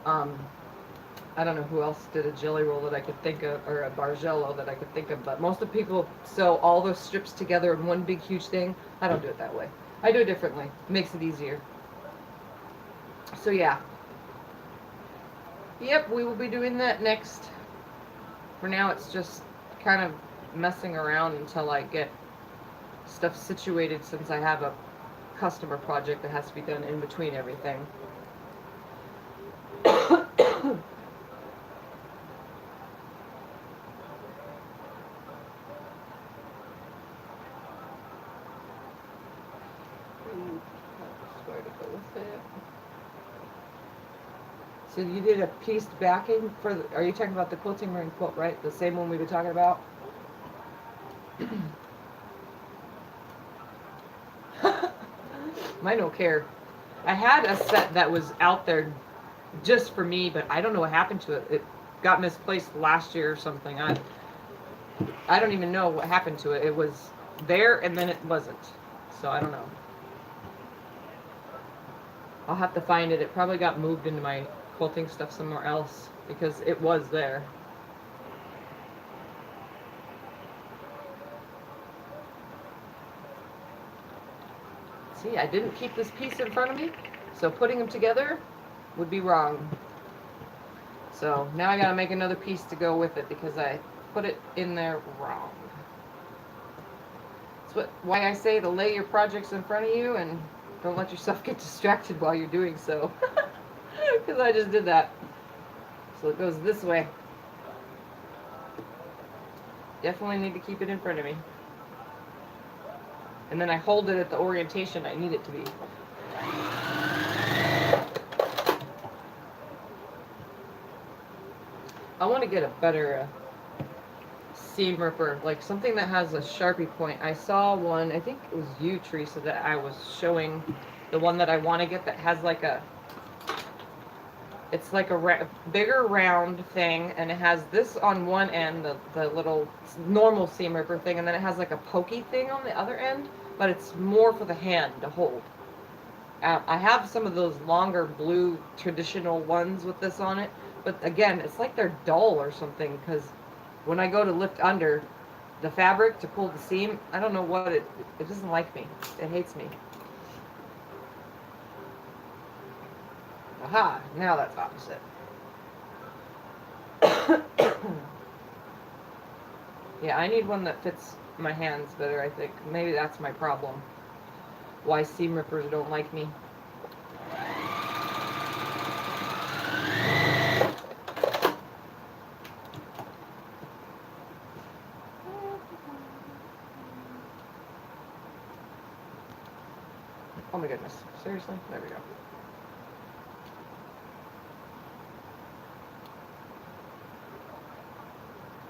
I don't know who else did a jelly roll that I could think of, or a Bargello that I could think of, but most of the people sew all those strips together in one big huge thing. I don't do it that way. I do it differently. It makes it easier. So yeah. Yep, we will be doing that next. For now, it's just kind of messing around until I get stuff situated, since I have a customer project that has to be done in between everything. So you did a pieced backing for the, are you talking about the Quilting Ring quilt, right? The same one we were talking about? I don't care. I had a set that was out there just for me, but I don't know what happened to it. It got misplaced last year or something. I don't even know what happened to it. It was there and then it wasn't. So I don't know. I'll have to find it. It probably got moved into my quilting stuff somewhere else, because it was there. See, I didn't keep this piece in front of me, so putting them together would be wrong. So now I gotta make another piece to go with it, because I put it in there wrong. That's why I say to lay your projects in front of you and don't let yourself get distracted while you're doing so. Because I just did that. So it goes this way. Definitely need to keep it in front of me. And then I hold it at the orientation I need it to be. I want to get a better seam ripper, like something that has a Sharpie point. I saw one, I think it was you, Teresa, that I was showing, the one that I want to get that has like a, it's like a bigger round thing, and it has this on one end, the little normal seam ripper thing, and then it has like a pokey thing on the other end, but it's more for the hand to hold. I have some of those longer blue traditional ones with this on it, but again, it's like they're dull or something, because when I go to lift under the fabric to pull the seam, I don't know what it doesn't like me. It hates me. Aha, now that's opposite. Yeah, I need one that fits my hands better, I think. Maybe that's my problem. Why seam rippers don't like me. Oh my goodness. Seriously? There we go.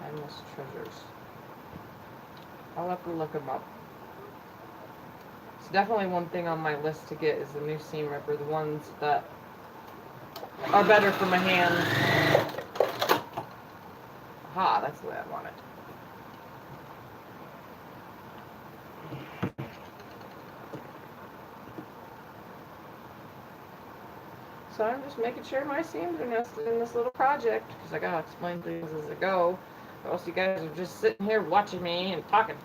Endless treasures. I'll have to look them up. It's definitely one thing on my list to get is the new seam ripper, the ones that are better for my hands. Aha, that's the way I want it. So I'm just making sure my seams are nested in this little project, because I gotta explain things as I go, or else you guys are just sitting here watching me and talking.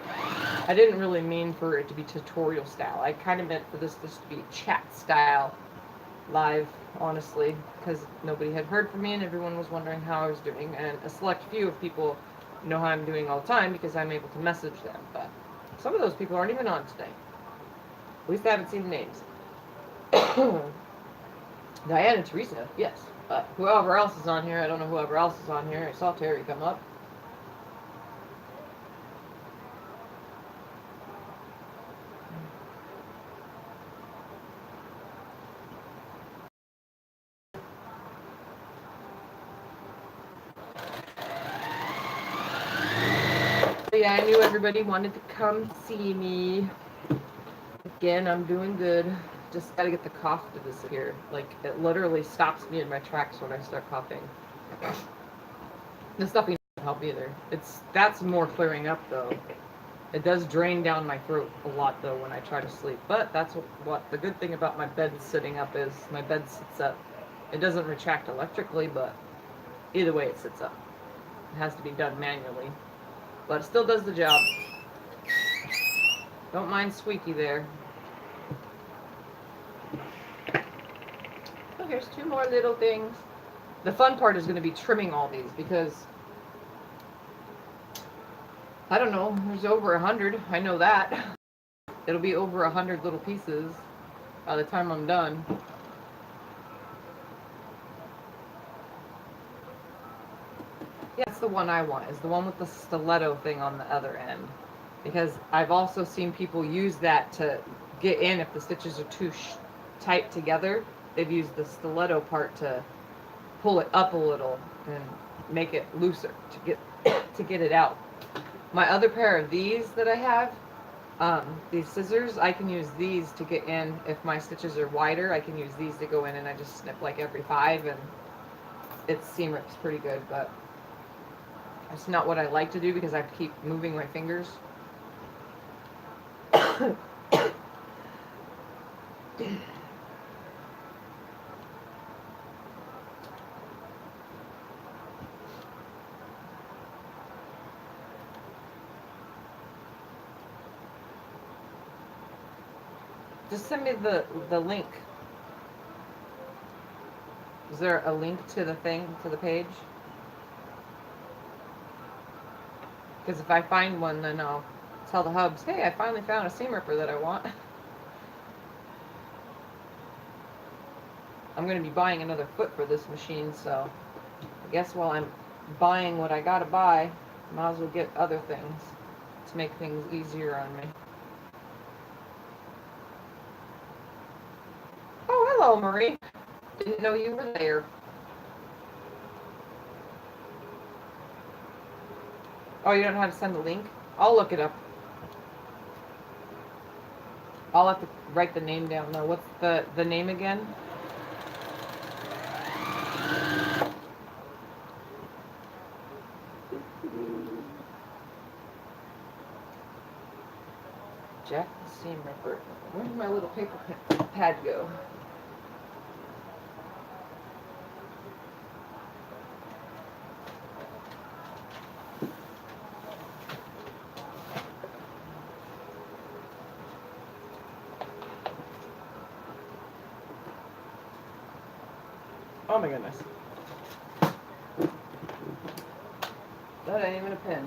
I didn't really mean for it to be tutorial style. I kind of meant for this to be chat style live, honestly, because nobody had heard from me and everyone was wondering how I was doing, and a select few of people know how I'm doing all the time because I'm able to message them, but some of those people aren't even on today. At least I haven't seen the names. Diane and Teresa, yes. But whoever else is on here, I don't know whoever else is on here. I saw Terry come up. But yeah, I knew everybody wanted to come see me. Again, I'm doing good. Just gotta get the cough to disappear. Like, it literally stops me in my tracks when I start coughing. The stuffing doesn't help either. That's more clearing up though. It does drain down my throat a lot though when I try to sleep. But that's what the good thing about my bed sitting up is. My bed sits up. It doesn't retract electrically, but either way it sits up. It has to be done manually. But it still does the job. Don't mind Squeaky there. Oh, here's two more little things. The fun part is going to be trimming all these because I don't know, there's over 100. I know that. It'll be over 100 little pieces by the time I'm done. Yeah, that's the one I want, is the one with the stiletto thing on the other end. Because I've also seen people use that to get in if the stitches are too tight together. They've used the stiletto part to pull it up a little and make it looser to get it out. My other pair of these that I have, these scissors, I can use these to get in. If my stitches are wider, I can use these to go in, and I just snip like every 5, and its seam rips pretty good, but it's not what I like to do because I have to keep moving my fingers. Just send me the link. Is there a link to the thing, to the page? Because if I find one, then I'll tell the hubs, hey, I finally found a seam ripper that I want. I'm going to be buying another foot for this machine, so I guess while I'm buying what I gotta buy, might as well get other things to make things easier on me. Oh, hello, Marie. Didn't know you were there. Oh, you don't know how to send the link? I'll look it up. I'll have to write the name down. No, what's the name again? Jack the Seam Ripper. Where did my little paper pad go? Oh my goodness. That ain't even a pen.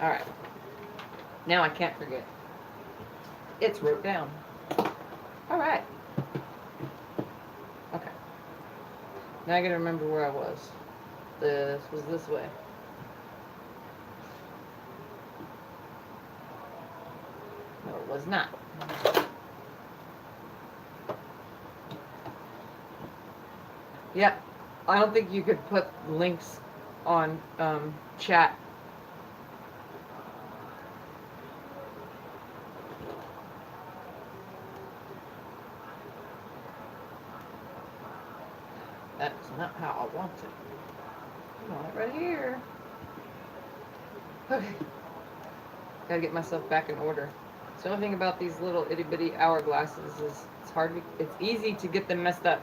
Alright. Now I can't forget. It's wrote down. Alright. Okay. Now I gotta remember where I was. This was this way. No, it was not. Yep. I don't think you could put links on chat. That's not how I want it. I want it right here. Okay. Gotta get myself back in order. So the only thing about these little itty bitty hourglasses is it's hard to, it's easy to get them messed up.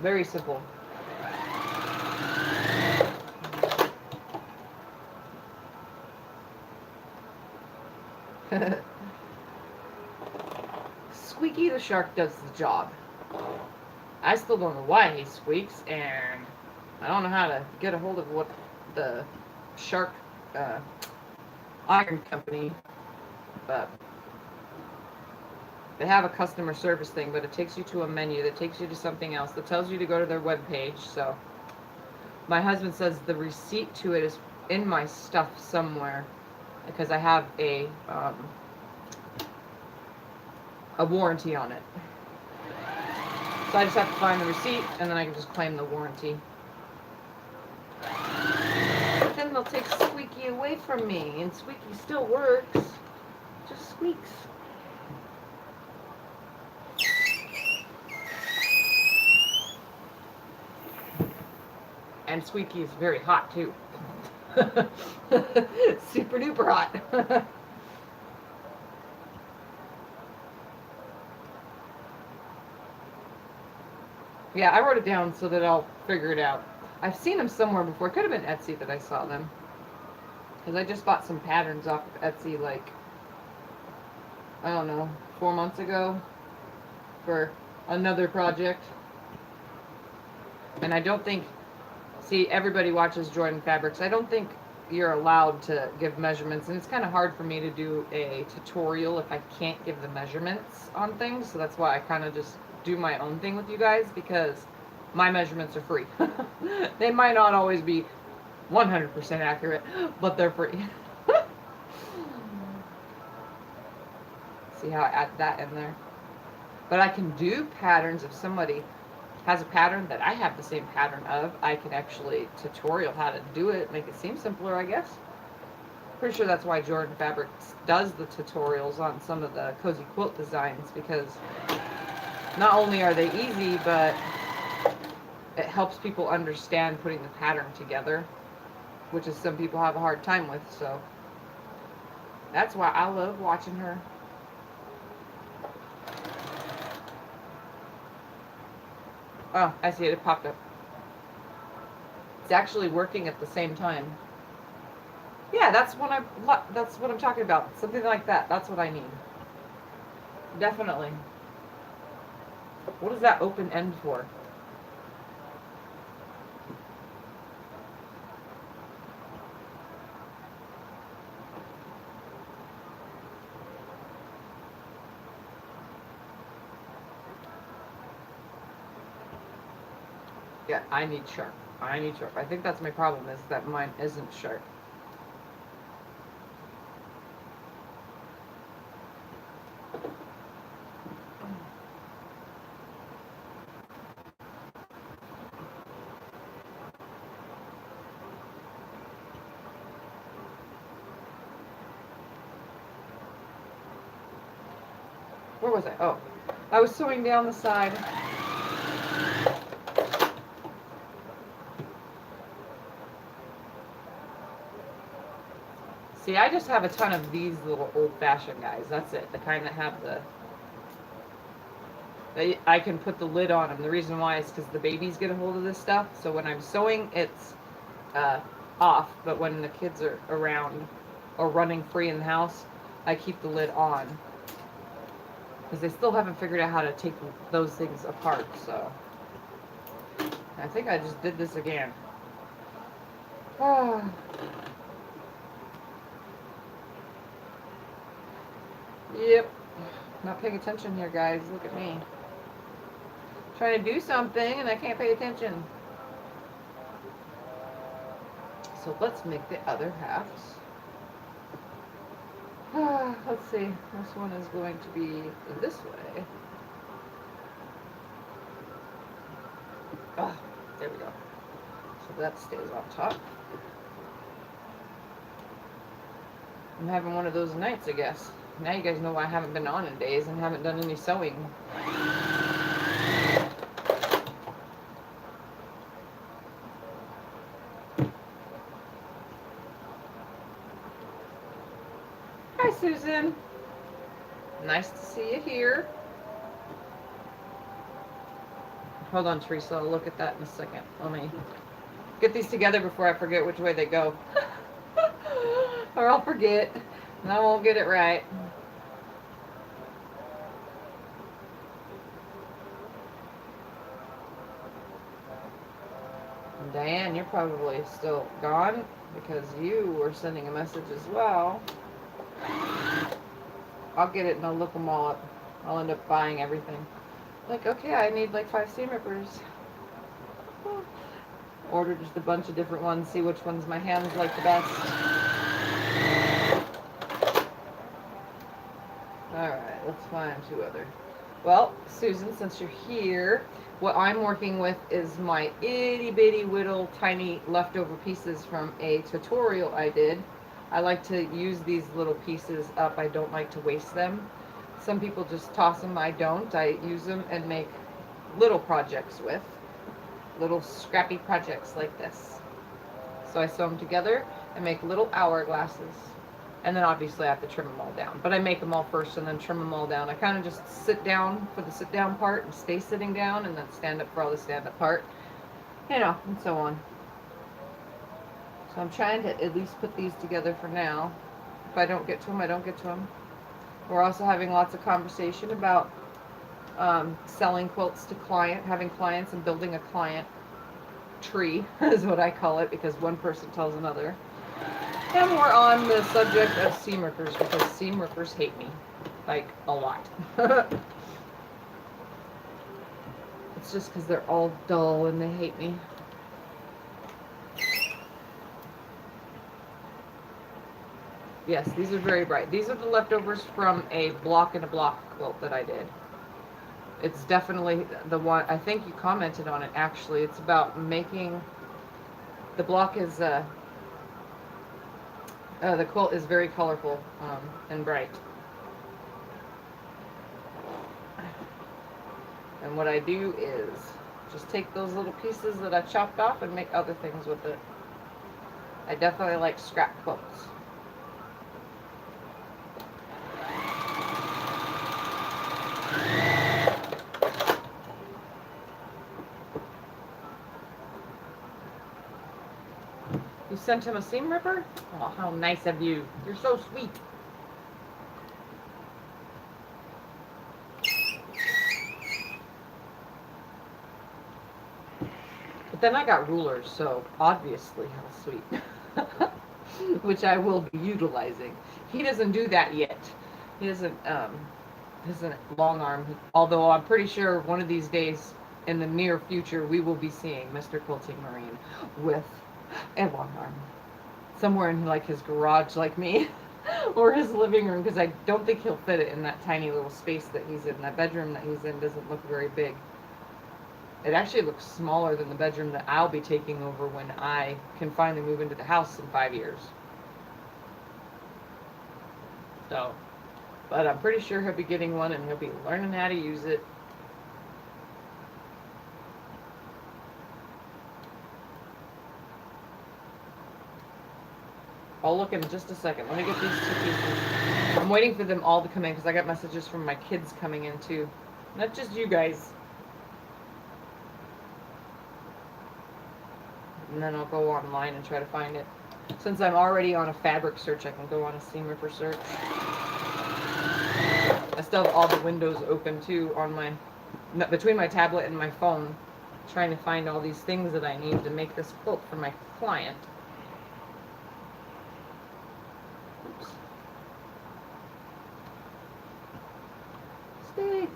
Very simple. Squeaky the shark does the job. I still don't know why he squeaks, and I don't know how to get a hold of what the shark iron company, but they have a customer service thing, but it takes you to a menu that takes you to something else that tells you to go to their webpage. So my husband says the receipt to it is in my stuff somewhere because I have a warranty on it. So I just have to find the receipt and then I can just claim the warranty. But then they'll take Squeaky away from me, and Squeaky still works. Just squeaks. And Squeaky is very hot too. Super duper hot. Yeah, I wrote it down so that I'll figure it out. I've seen them somewhere before. It could have been Etsy that I saw them. Because I just bought some patterns off of Etsy like, I don't know, 4 months ago for another project. And I don't think, see, everybody watches Jordan Fabrics. I don't think you're allowed to give measurements. And it's kind of hard for me to do a tutorial if I can't give the measurements on things. So that's why I kind of just do my own thing with you guys, because my measurements are free. They might not always be 100% accurate, but they're free. See how I add that in there? But I can do patterns. If somebody has a pattern that I have the same pattern of, I can actually tutorial how to do it, make it seem simpler, I guess. Pretty sure that's why Jordan Fabrics does the tutorials on some of the cozy quilt designs, because not only are they easy, but it helps people understand putting the pattern together, which is some people have a hard time with. So that's why I love watching her. Oh, I see it. It popped up. It's actually working at the same time. Yeah, that's what I'm talking about. Something like that. That's what I need. Definitely. What is that open end for? Yeah, I need sharp. I need sharp. I think that's my problem, is that mine isn't sharp. Where was I? Oh, I was sewing down the side. See, I just have a ton of these little old-fashioned guys. That's it. The kind that have the... I can put the lid on them. The reason why is because the babies get a hold of this stuff. So when I'm sewing, it's off. But when the kids are around or running free in the house, I keep the lid on. Because they still haven't figured out how to take those things apart. So I think I just did this again. Ah. Yep. Not paying attention here, guys. Look at me. Trying to do something and I can't pay attention. So let's make the other halves. Let's see. This one is going to be this way. Ah, there we go. So that stays on top. I'm having one of those nights, I guess. Now you guys know why I haven't been on in days and haven't done any sewing. Hi, Susan. Nice to see you here. Hold on, Teresa. I'll look at that in a second. Let me get these together before I forget which way they go. Or I'll forget, and I won't get it right. Diane, you're probably still gone because you were sending a message as well. I'll get it and I'll look them all up. I'll end up buying everything. Like, okay, I need like 5 seam rippers. Order just a bunch of different ones, see which ones my hands like the best. Alright, let's find 2 other. Well, Susan, since you're here, what I'm working with is my itty bitty little tiny leftover pieces from a tutorial I did. I like to use these little pieces up. I don't like to waste them. Some people just toss them. I don't. I use them and make little projects with. Little scrappy projects like this. So I sew them together and make little hourglasses. And then obviously I have to trim them all down. But I make them all first and then trim them all down. I kind of just sit down for the sit down part and stay sitting down and then stand up for all the stand up part. You know, and so on. So I'm trying to at least put these together for now. If I don't get to them, I don't get to them. We're also having lots of conversation about selling quilts to having clients and building a client tree is what I call it, because one person tells another. And we're on the subject of seam rippers because seam rippers hate me, like a lot. It's just because they're all dull and they hate me. Yes, these are very bright. These are the leftovers from a block and a block quilt that I did. It's definitely the one, I think you commented on it actually. It's about making, the block is, the quilt is very colorful and bright. And what I do is just take those little pieces that I chopped off and make other things with it. I definitely like scrap quilts. You sent him a seam ripper? Oh, how nice of you. You're so sweet. But then I got rulers, so obviously how sweet. Which I will be utilizing. He doesn't do that yet. He doesn't long arm. Although I'm pretty sure one of these days in the near future we will be seeing Mr. Quilting Marine with a long arm. Somewhere in like his garage like me. Or his living room, because I don't think he'll fit it in that tiny little space that he's in. That bedroom that he's in doesn't look very big. It actually looks smaller than the bedroom that I'll be taking over when I can finally move into the house in 5 years. So, but I'm pretty sure he'll be getting one and he'll be learning how to use it. I'll look in just a second. Let me get these 2 pieces. I'm waiting for them all to come in because I got messages from my kids coming in too. Not just you guys. And then I'll go online and try to find it. Since I'm already on a fabric search, I can go on a seam ripper search. I still have all the windows open too on my, between my tablet and my phone, trying to find all these things that I need to make this quilt for my client. Oops. Stay.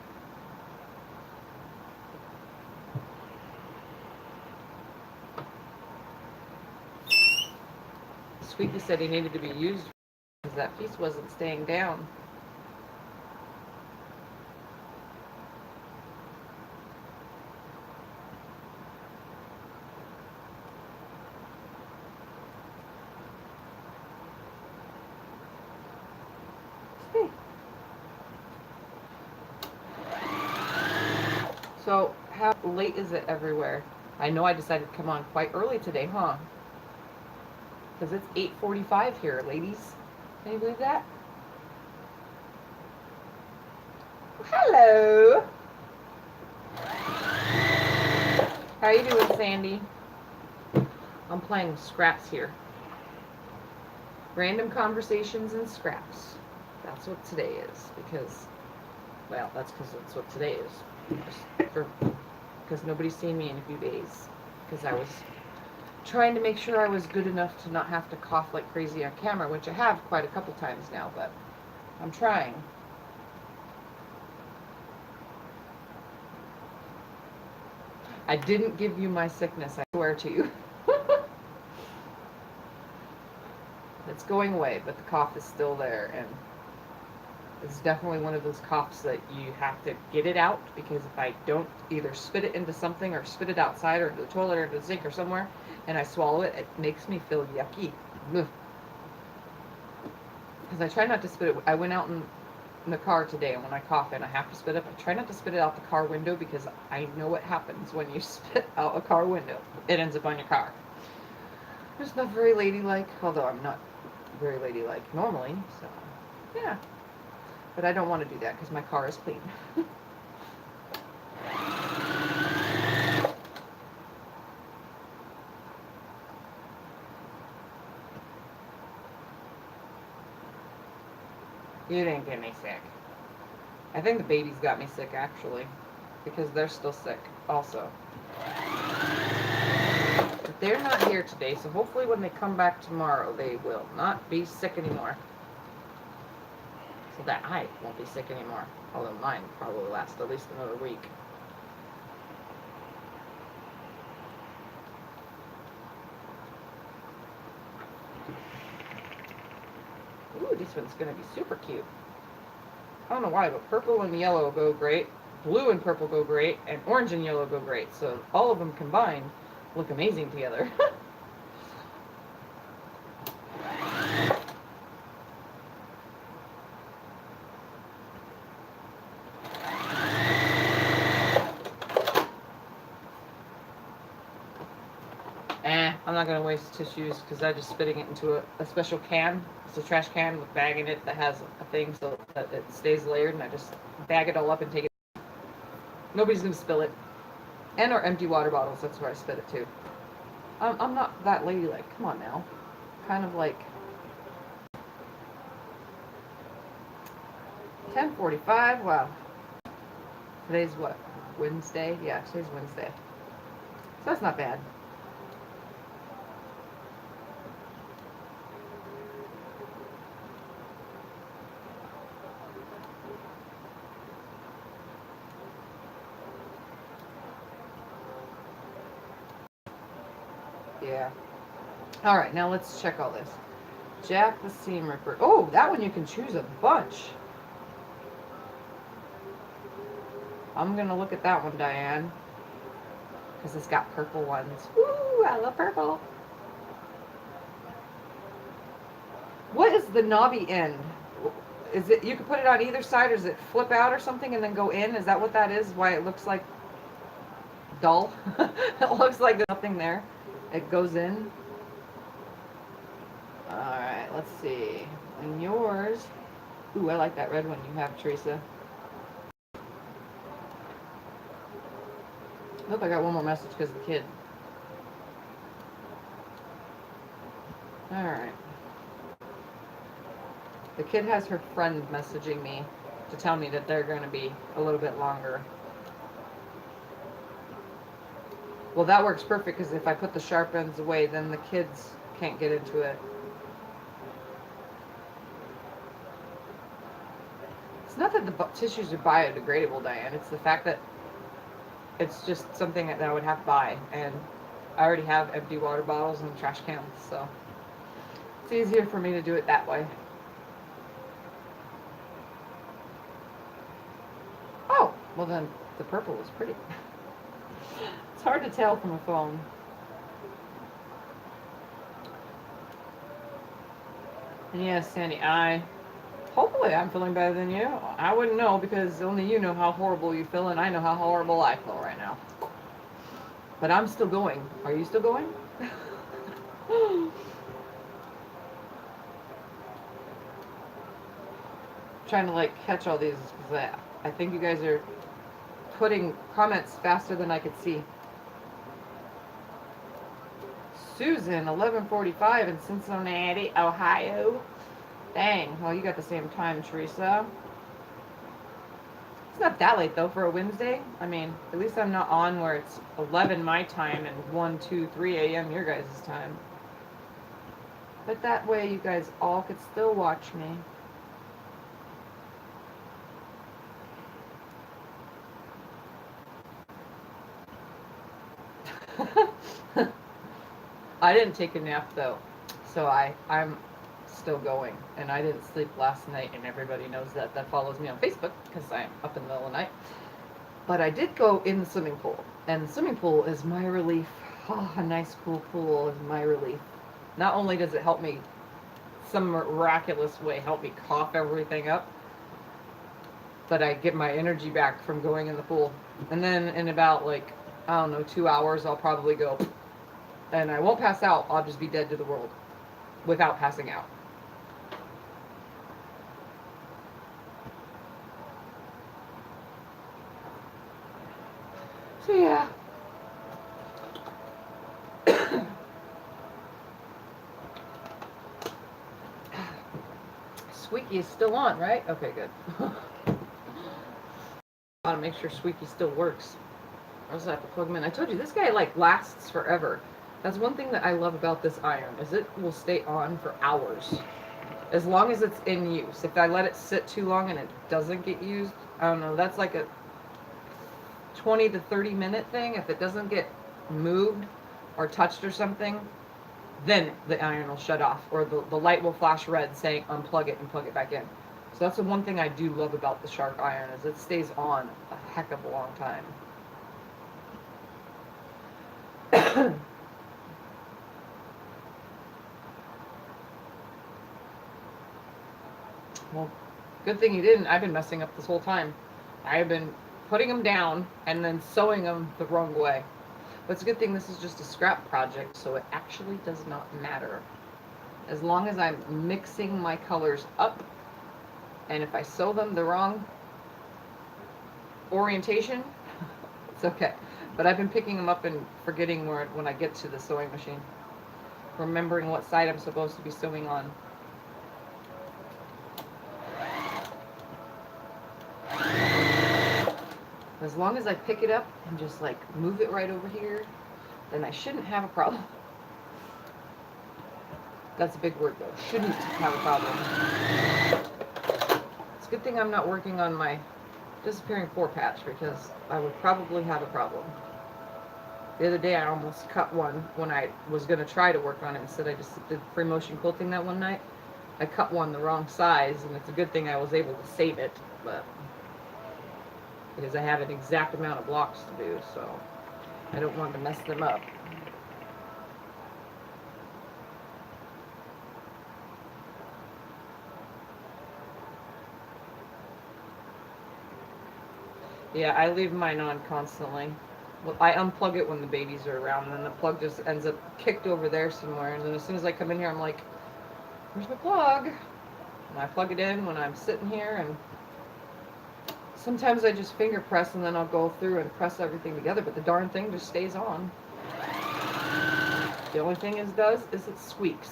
Squeaky said he needed to be used because that piece wasn't staying down. So, how late is it everywhere? I know I decided to come on quite early today, huh? Because it's 8:45 here, ladies. Can you believe that? Hello. How you doing, Sandy? I'm playing scraps here. Random conversations and scraps. That's what today is, because, well, that's what today is. Because nobody's seen me in a few days. Because I was trying to make sure I was good enough to not have to cough like crazy on camera, which I have quite a couple times now, but I'm trying. I didn't give you my sickness, I swear to you. It's going away, but the cough is still there, and it's definitely one of those coughs that you have to get it out, because if I don't either spit it into something or spit it outside or into the toilet or into the sink or somewhere, and I swallow it, it makes me feel yucky. Because I try not to spit it. I went out in the car today, and when I cough and I have to spit up, I try not to spit it out the car window, because I know what happens when you spit out a car window. It ends up on your car. It's not very ladylike, although I'm not very ladylike normally, so yeah. But I don't want to do that because my car is clean. You didn't get me sick. I think the babies got me sick, actually, because they're still sick also. But they're not here today, so hopefully when they come back tomorrow, they will not be sick anymore. So that I won't be sick anymore. Although mine probably lasts at least another week. Ooh, this one's going to be super cute. I don't know why, but purple and yellow go great. Blue and purple go great. And orange and yellow go great. So all of them combined look amazing together. I'm not going to waste tissues because I'm just spitting it into a special can. It's a trash can with a bag in it that has a thing so that it stays layered, and I just bag it all up and take it. Nobody's going to spill it. And our empty water bottles, that's where I spit it too. I'm not that ladylike. Come on now. Kind of like 10:45. Wow. Today's what? Wednesday? Yeah, today's Wednesday. So that's not bad. Yeah. All right, now let's check all this. Jack the Seam Ripper. Oh, that one you can choose a bunch. I'm going to look at that one, Diane, because it's got purple ones. Ooh, I love purple. What is the knobby end? Is it, you can put it on either side, or does it flip out or something and then go in? Is that what that is? Why it looks like dull? It looks like there's nothing there. It goes in. Alright, let's see. And yours. Ooh, I like that red one you have, Teresa. Look, I got one more message because of the kid. Alright. The kid has her friend messaging me to tell me that they're going to be a little bit longer. Well, that works perfect because if I put the sharp ends away, then the kids can't get into it. It's not that the tissues are biodegradable, Diane. It's the fact that it's just something that I would have to buy. And I already have empty water bottles and trash cans, so it's easier for me to do it that way. Oh, well then the purple is pretty. It's hard to tell from a phone. And yes, Sandy, hopefully I'm feeling better than you. I wouldn't know because only you know how horrible you feel, and I know how horrible I feel right now. But I'm still going. Are you still going? Trying to like catch all these because I think you guys are putting comments faster than I could see. Susan, 11:45 in Cincinnati, Ohio. Dang, well, you got the same time, Teresa. It's not that late, though, for a Wednesday. I mean, at least I'm not on where it's 11 my time and 1, 2, 3 a.m. your guys' time. But that way you guys all could still watch me. I didn't take a nap, though, so I'm still going, and I didn't sleep last night, and everybody knows that follows me on Facebook, because I'm up in the middle of the night. But I did go in the swimming pool, and the swimming pool is my relief. Oh, a nice cool pool is my relief. Not only does it help me, some miraculous way, help me cough everything up, but I get my energy back from going in the pool. And then in about, like, I don't know, 2 hours, I'll probably go, and I won't pass out. I'll just be dead to the world without passing out. So yeah. Squeaky is still on, right? Okay, good. I want to make sure Squeaky still works. I also have to plug him in. I told you, this guy, like, lasts forever. That's one thing that I love about this iron, is it will stay on for hours. As long as it's in use. If I let it sit too long and it doesn't get used, I don't know, that's like a 20 to 30 minute thing. If it doesn't get moved or touched or something, then the iron will shut off, or the light will flash red saying unplug it and plug it back in. So that's the one thing I do love about the Shark iron, is it stays on a heck of a long time. Well, good thing you didn't. I've been messing up this whole time. I've been putting them down and then sewing them the wrong way. But it's a good thing this is just a scrap project, so it actually does not matter. As long as I'm mixing my colors up, and if I sew them the wrong orientation, it's okay. But I've been picking them up and forgetting where when I get to the sewing machine. Remembering what side I'm supposed to be sewing on. As long as I pick it up and just like move it right over here, then I shouldn't have a problem. That's a big word though. Shouldn't have a problem. It's a good thing I'm not working on my disappearing 4 patch, because I would probably have a problem. The other day I almost cut one when I was going to try to work on it. Instead I just did free motion quilting that one night. I cut one the wrong size, and it's a good thing I was able to save it, but because I have an exact amount of blocks to do, so I don't want to mess them up. Yeah, I leave mine on constantly. Well, I unplug it when the babies are around, and then the plug just ends up kicked over there somewhere, and then as soon as I come in here, I'm like, where's my plug? And I plug it in when I'm sitting here, and sometimes I just finger press, and then I'll go through and press everything together, but the darn thing just stays on. The only thing it does is it squeaks.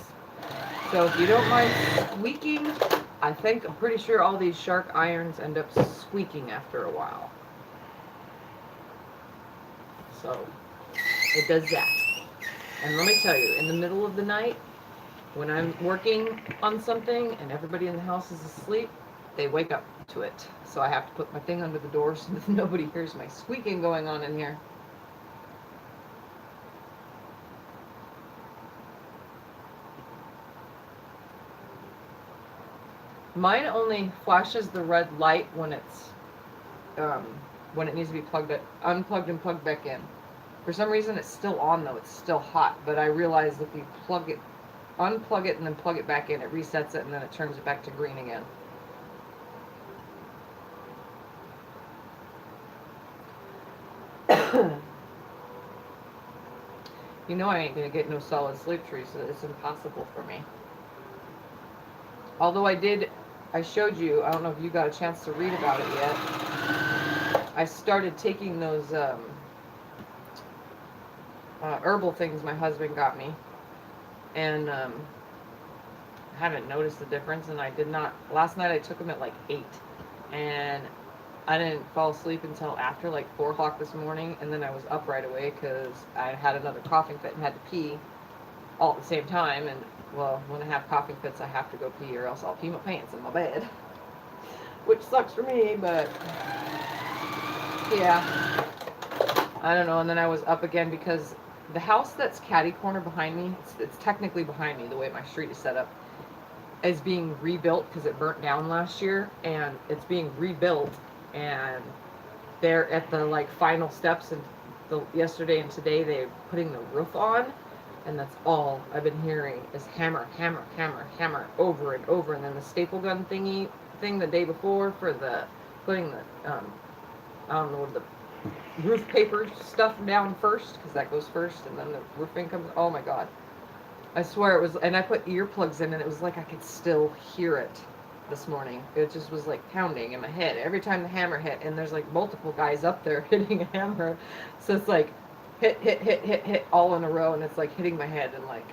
So if you don't mind squeaking, I'm pretty sure all these Shark irons end up squeaking after a while. So it does that. And let me tell you, in the middle of the night, when I'm working on something and everybody in the house is asleep, they wake up to it. So I have to put my thing under the door so that nobody hears my squeaking going on in here. Mine only flashes the red light when it's when it needs to be unplugged and plugged back in. For some reason it's still on though, it's still hot, but I realize if you unplug it and then plug it back in, it resets it and then it turns it back to green again. You know I ain't gonna get no solid sleep, Teresa. It's impossible for me. Although I showed you, I don't know if you got a chance to read about it yet, I started taking those herbal things my husband got me, and haven't noticed the difference. And I did not. Last night I took them at like 8, and I didn't fall asleep until after like 4 o'clock this morning, and then I was up right away because I had another coughing fit and had to pee all at the same time. And well, when I have coughing fits, I have to go pee, or else I'll pee my pants in my bed, which sucks for me. But yeah, I don't know. And then I was up again because the house that's catty corner behind me, it's technically behind me the way my street is set up, is being rebuilt because it burnt down last year, and it's being rebuilt, and they're at the like final steps, and yesterday and today they're putting the roof on, and that's all I've been hearing is hammer, hammer, hammer, hammer over and over. And then the staple gun thing the day before for the putting the I don't know, the roof paper stuff down first, because that goes first, and then the roofing comes. Oh my god, I swear it was. And I put earplugs in, and it was like I could still hear it this morning. It just was like pounding in my head every time the hammer hit. And there's like multiple guys up there hitting a hammer, so it's like hit, hit, hit, hit, hit all in a row, and it's like hitting my head. And like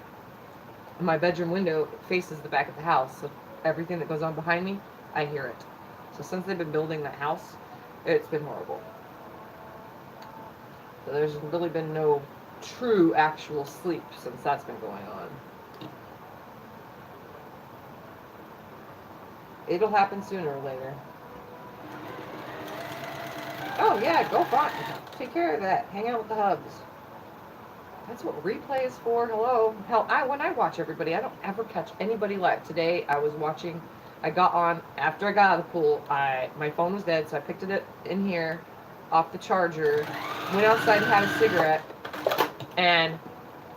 my bedroom window faces the back of the house, so everything that goes on behind me, I hear it. So since they've been building that house, it's been horrible. So there's really been no true actual sleep since that's been going on. It'll happen sooner or later. Oh yeah, go fine. Take care of that. Hang out with the hubs. That's what replay is for. Hello. Hell, when I watch everybody, I don't ever catch anybody live. Today I was watching. I got on after I got out of the pool. My phone was dead, so I picked it in here off the charger. Went outside and had a cigarette, and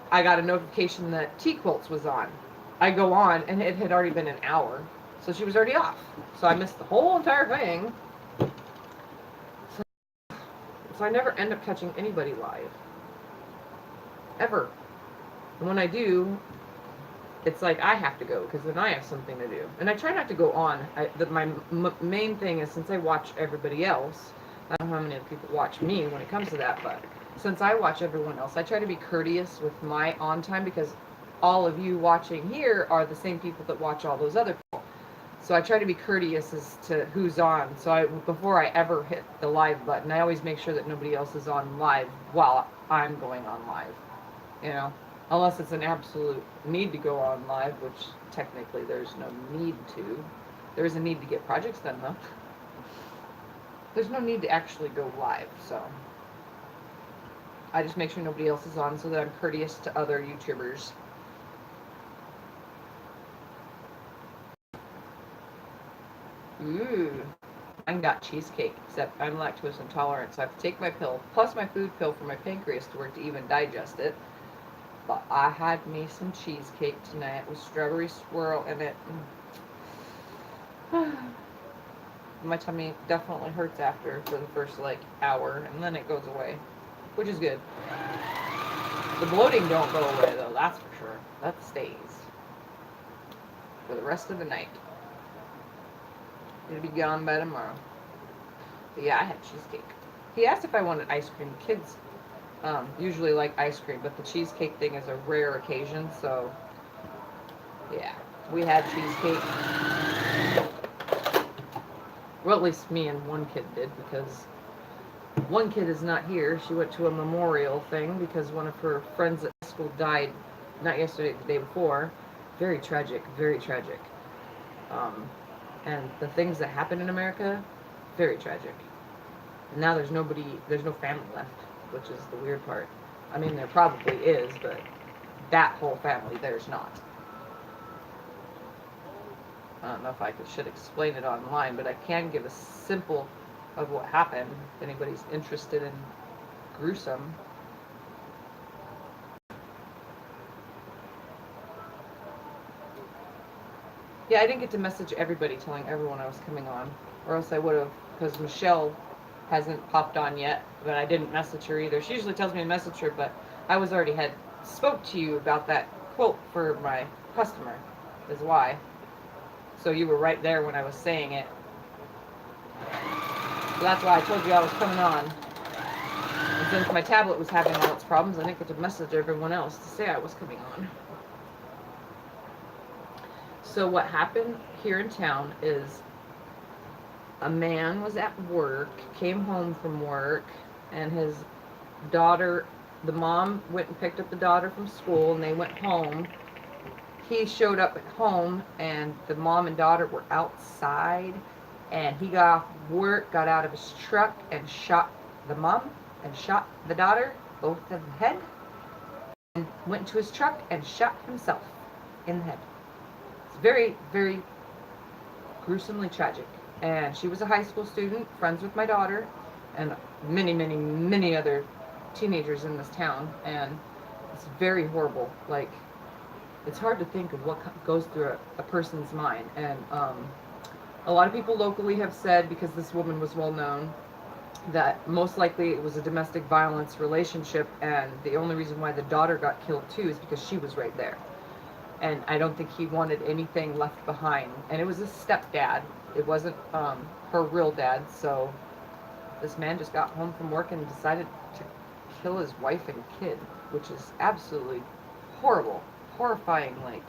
I got a notification that Quilts was on. I go on, and it had already been an hour, so she was already off. So I missed the whole entire thing. So I never end up catching anybody live. Ever. And when I do, it's like I have to go, because then I have something to do. And I try not to go on. My main thing is, since I watch everybody else, I don't know how many other people watch me when it comes to that, but since I watch everyone else, I try to be courteous with my on time, because all of you watching here are the same people that watch all those other people. So I try to be courteous as to who's on. So before I ever hit the live button, I always make sure that nobody else is on live while I'm going on live. You know, unless it's an absolute need to go on live, which technically there's no need to. There is a need to get projects done, though. There's no need to actually go live, so I just make sure nobody else is on so that I'm courteous to other YouTubers. Ooh, I got cheesecake, except I'm lactose intolerant, so I have to take my pill, plus my food pill for my pancreas to work to even digest it. But I had me some cheesecake tonight with strawberry swirl in it. My tummy definitely hurts after for the first like hour, and then it goes away, which is good. The bloating don't go away though, that's for sure. That stays for the rest of the night. It'll be gone by tomorrow. But yeah, I had cheesecake. He asked if I wanted ice cream. Kids usually like ice cream, but the cheesecake thing is a rare occasion, so yeah, we had cheesecake. Well, at least me and one kid did, because one kid is not here. She went to a memorial thing because one of her friends at school died, not yesterday, the day before. Very tragic, very tragic. And the things that happen in America, very tragic. And now there's no family left, which is the weird part. I mean, there probably is, but that whole family, there's not. I don't know if I should explain it online, but I can give a simple of what happened if anybody's interested in gruesome. Yeah, I didn't get to message everybody telling everyone I was coming on, or else I would have, because Michelle hasn't popped on yet, but I didn't message her either. She usually tells me to message her, but I already had spoke to you about that quilt for my customer, is why. So you were right there when I was saying it. So that's why I told you I was coming on. And since my tablet was having all its problems, I didn't get to message everyone else to say I was coming on. So what happened here in town is a man was at work, came home from work, and his daughter, the mom went and picked up the daughter from school, and they went home. He showed up at home, and the mom and daughter were outside, and he got off work, got out of his truck, and shot the mom and shot the daughter, both in the head, and went to his truck and shot himself in the head. It's very, very gruesomely tragic. And she was a high school student, friends with my daughter, and many, many, many other teenagers in this town, and it's very horrible. Like, it's hard to think of what goes through a person's mind. And a lot of people locally have said, because this woman was well known, that most likely it was a domestic violence relationship, and the only reason why the daughter got killed too is because she was right there. And I don't think he wanted anything left behind. And it was a stepdad. It wasn't her real dad. So this man just got home from work and decided to kill his wife and kid, which is absolutely horrible, horrifying. Like,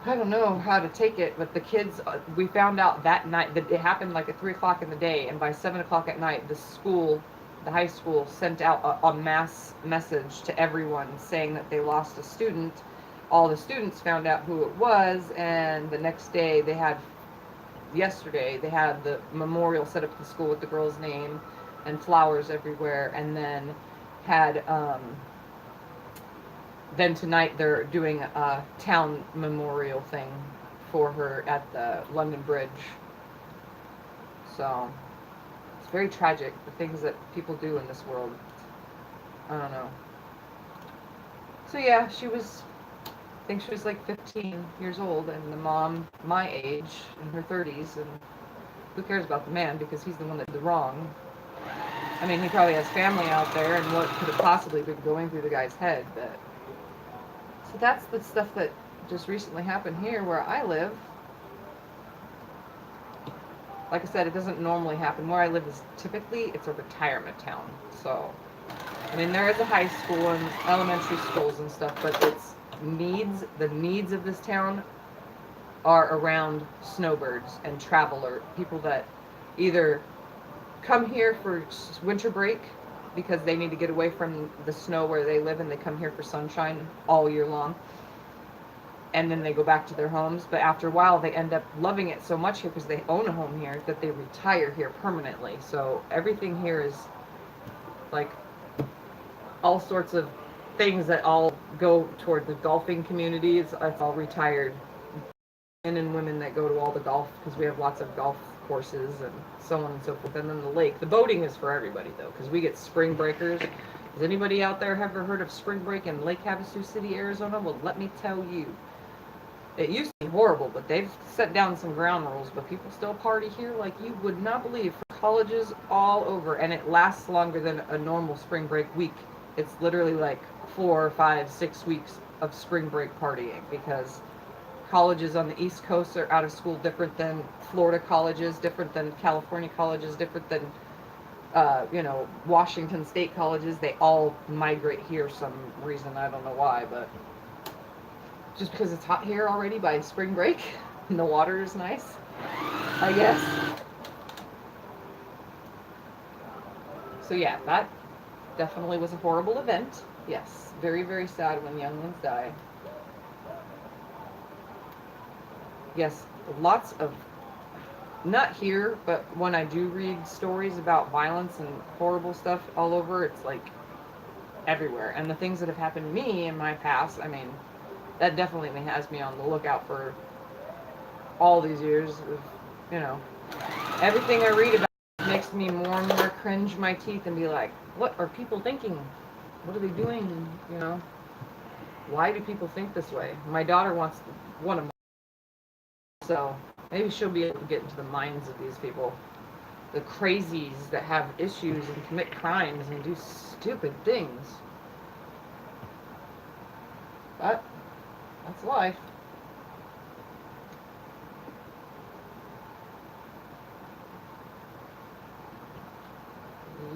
I don't know how to take it, but the kids, we found out that night that it happened like at 3 o'clock in the day, and by 7 o'clock at night, the school, the high school, sent out a mass message to everyone saying that they lost a student. All the students found out who it was, and the next day yesterday they had the memorial set up at the school with the girl's name and flowers everywhere, and then then tonight they're doing a town memorial thing for her at the London Bridge. So it's very tragic, the things that people do in this world. I don't know. So yeah, I think she was like 15 years old, and the mom, my age, in her 30s, and who cares about the man, because he's the one that did the wrong. I mean, he probably has family out there, and what could have possibly been going through the guy's head, but... So that's the stuff that just recently happened here where I live. Like I said, it doesn't normally happen. Where I live is typically, it's a retirement town. So, I mean, there is a high school and elementary schools and stuff, but the needs of this town are around snowbirds and traveler, people that either come here for winter break because they need to get away from the snow where they live, and they come here for sunshine all year long, and then they go back to their homes. But after a while, they end up loving it so much here because they own a home here that they retire here permanently. So everything here is like all sorts of things that all go toward the golfing community. It's all retired men and women that go to all the golf, because we have lots of golf courses and so on and so forth. And then the lake. The boating is for everybody, though, because we get spring breakers. Has anybody out there ever heard of spring break in Lake Havasu City, Arizona? Well, let me tell you. It used to be horrible, but they've set down some ground rules. But people still party here like you would not believe. For colleges all over, and it lasts longer than a normal spring break week. It's literally like 4, 5, 6 weeks of spring break partying, because colleges on the East Coast are out of school different than Florida colleges, different than California colleges, different than, Washington State colleges. They all migrate here some reason. I don't know why, but just because it's hot here already by spring break and the water is nice, I guess. So yeah, that definitely was a horrible event. Yes, very, very sad when young ones die. Yes, lots of, not here, but when I do read stories about violence and horrible stuff all over, it's like everywhere. And the things that have happened to me in my past, I mean, that definitely has me on the lookout for all these years of, everything I read about makes me more and more cringe my teeth and be like, what are people thinking? What are they doing? Why do people think this way? My daughter wants one of my, so maybe she'll be able to get into the minds of these people. The crazies that have issues and commit crimes and do stupid things. But that's life.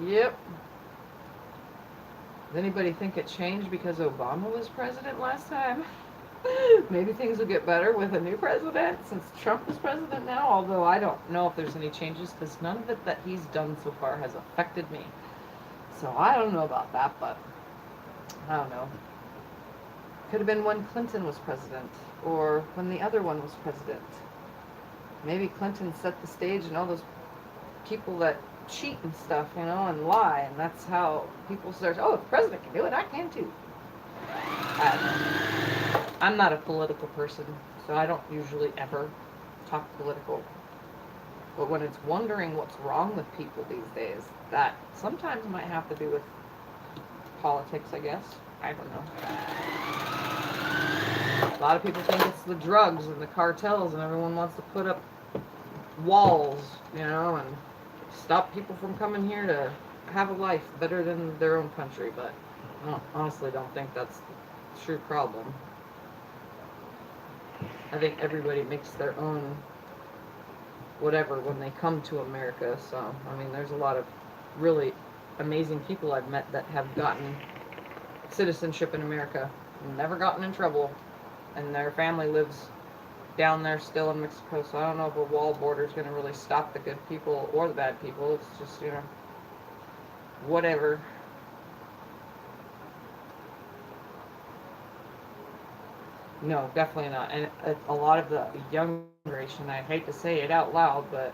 Yep. Does anybody think it changed because Obama was president last time? Maybe things will get better with a new president since Trump is president now, although I don't know if there's any changes because none of it that he's done so far has affected me. So I don't know about that, but I don't know. Could have been when Clinton was president or when the other one was president. Maybe Clinton set the stage and all those people that cheat and stuff, you know, and lie, and that's how people start, oh, if the president can do it, I can too. I don't know. I'm not a political person, so I don't usually ever talk political. But when it's wondering what's wrong with people these days, that sometimes might have to do with politics, I guess. I don't know. A lot of people think it's the drugs and the cartels, and everyone wants to put up walls, you know, and stop people from coming here to have a life better than their own country. But I honestly don't think that's the true problem. I think everybody makes their own whatever when they come to America. So, I mean, there's a lot of really amazing people I've met that have gotten citizenship in America and never gotten in trouble, and their family lives down there still in Mexico. So I don't know if a wall border is going to really stop the good people or the bad people. It's just, you know, whatever. No, definitely not. And a lot of the young generation, I hate to say it out loud, but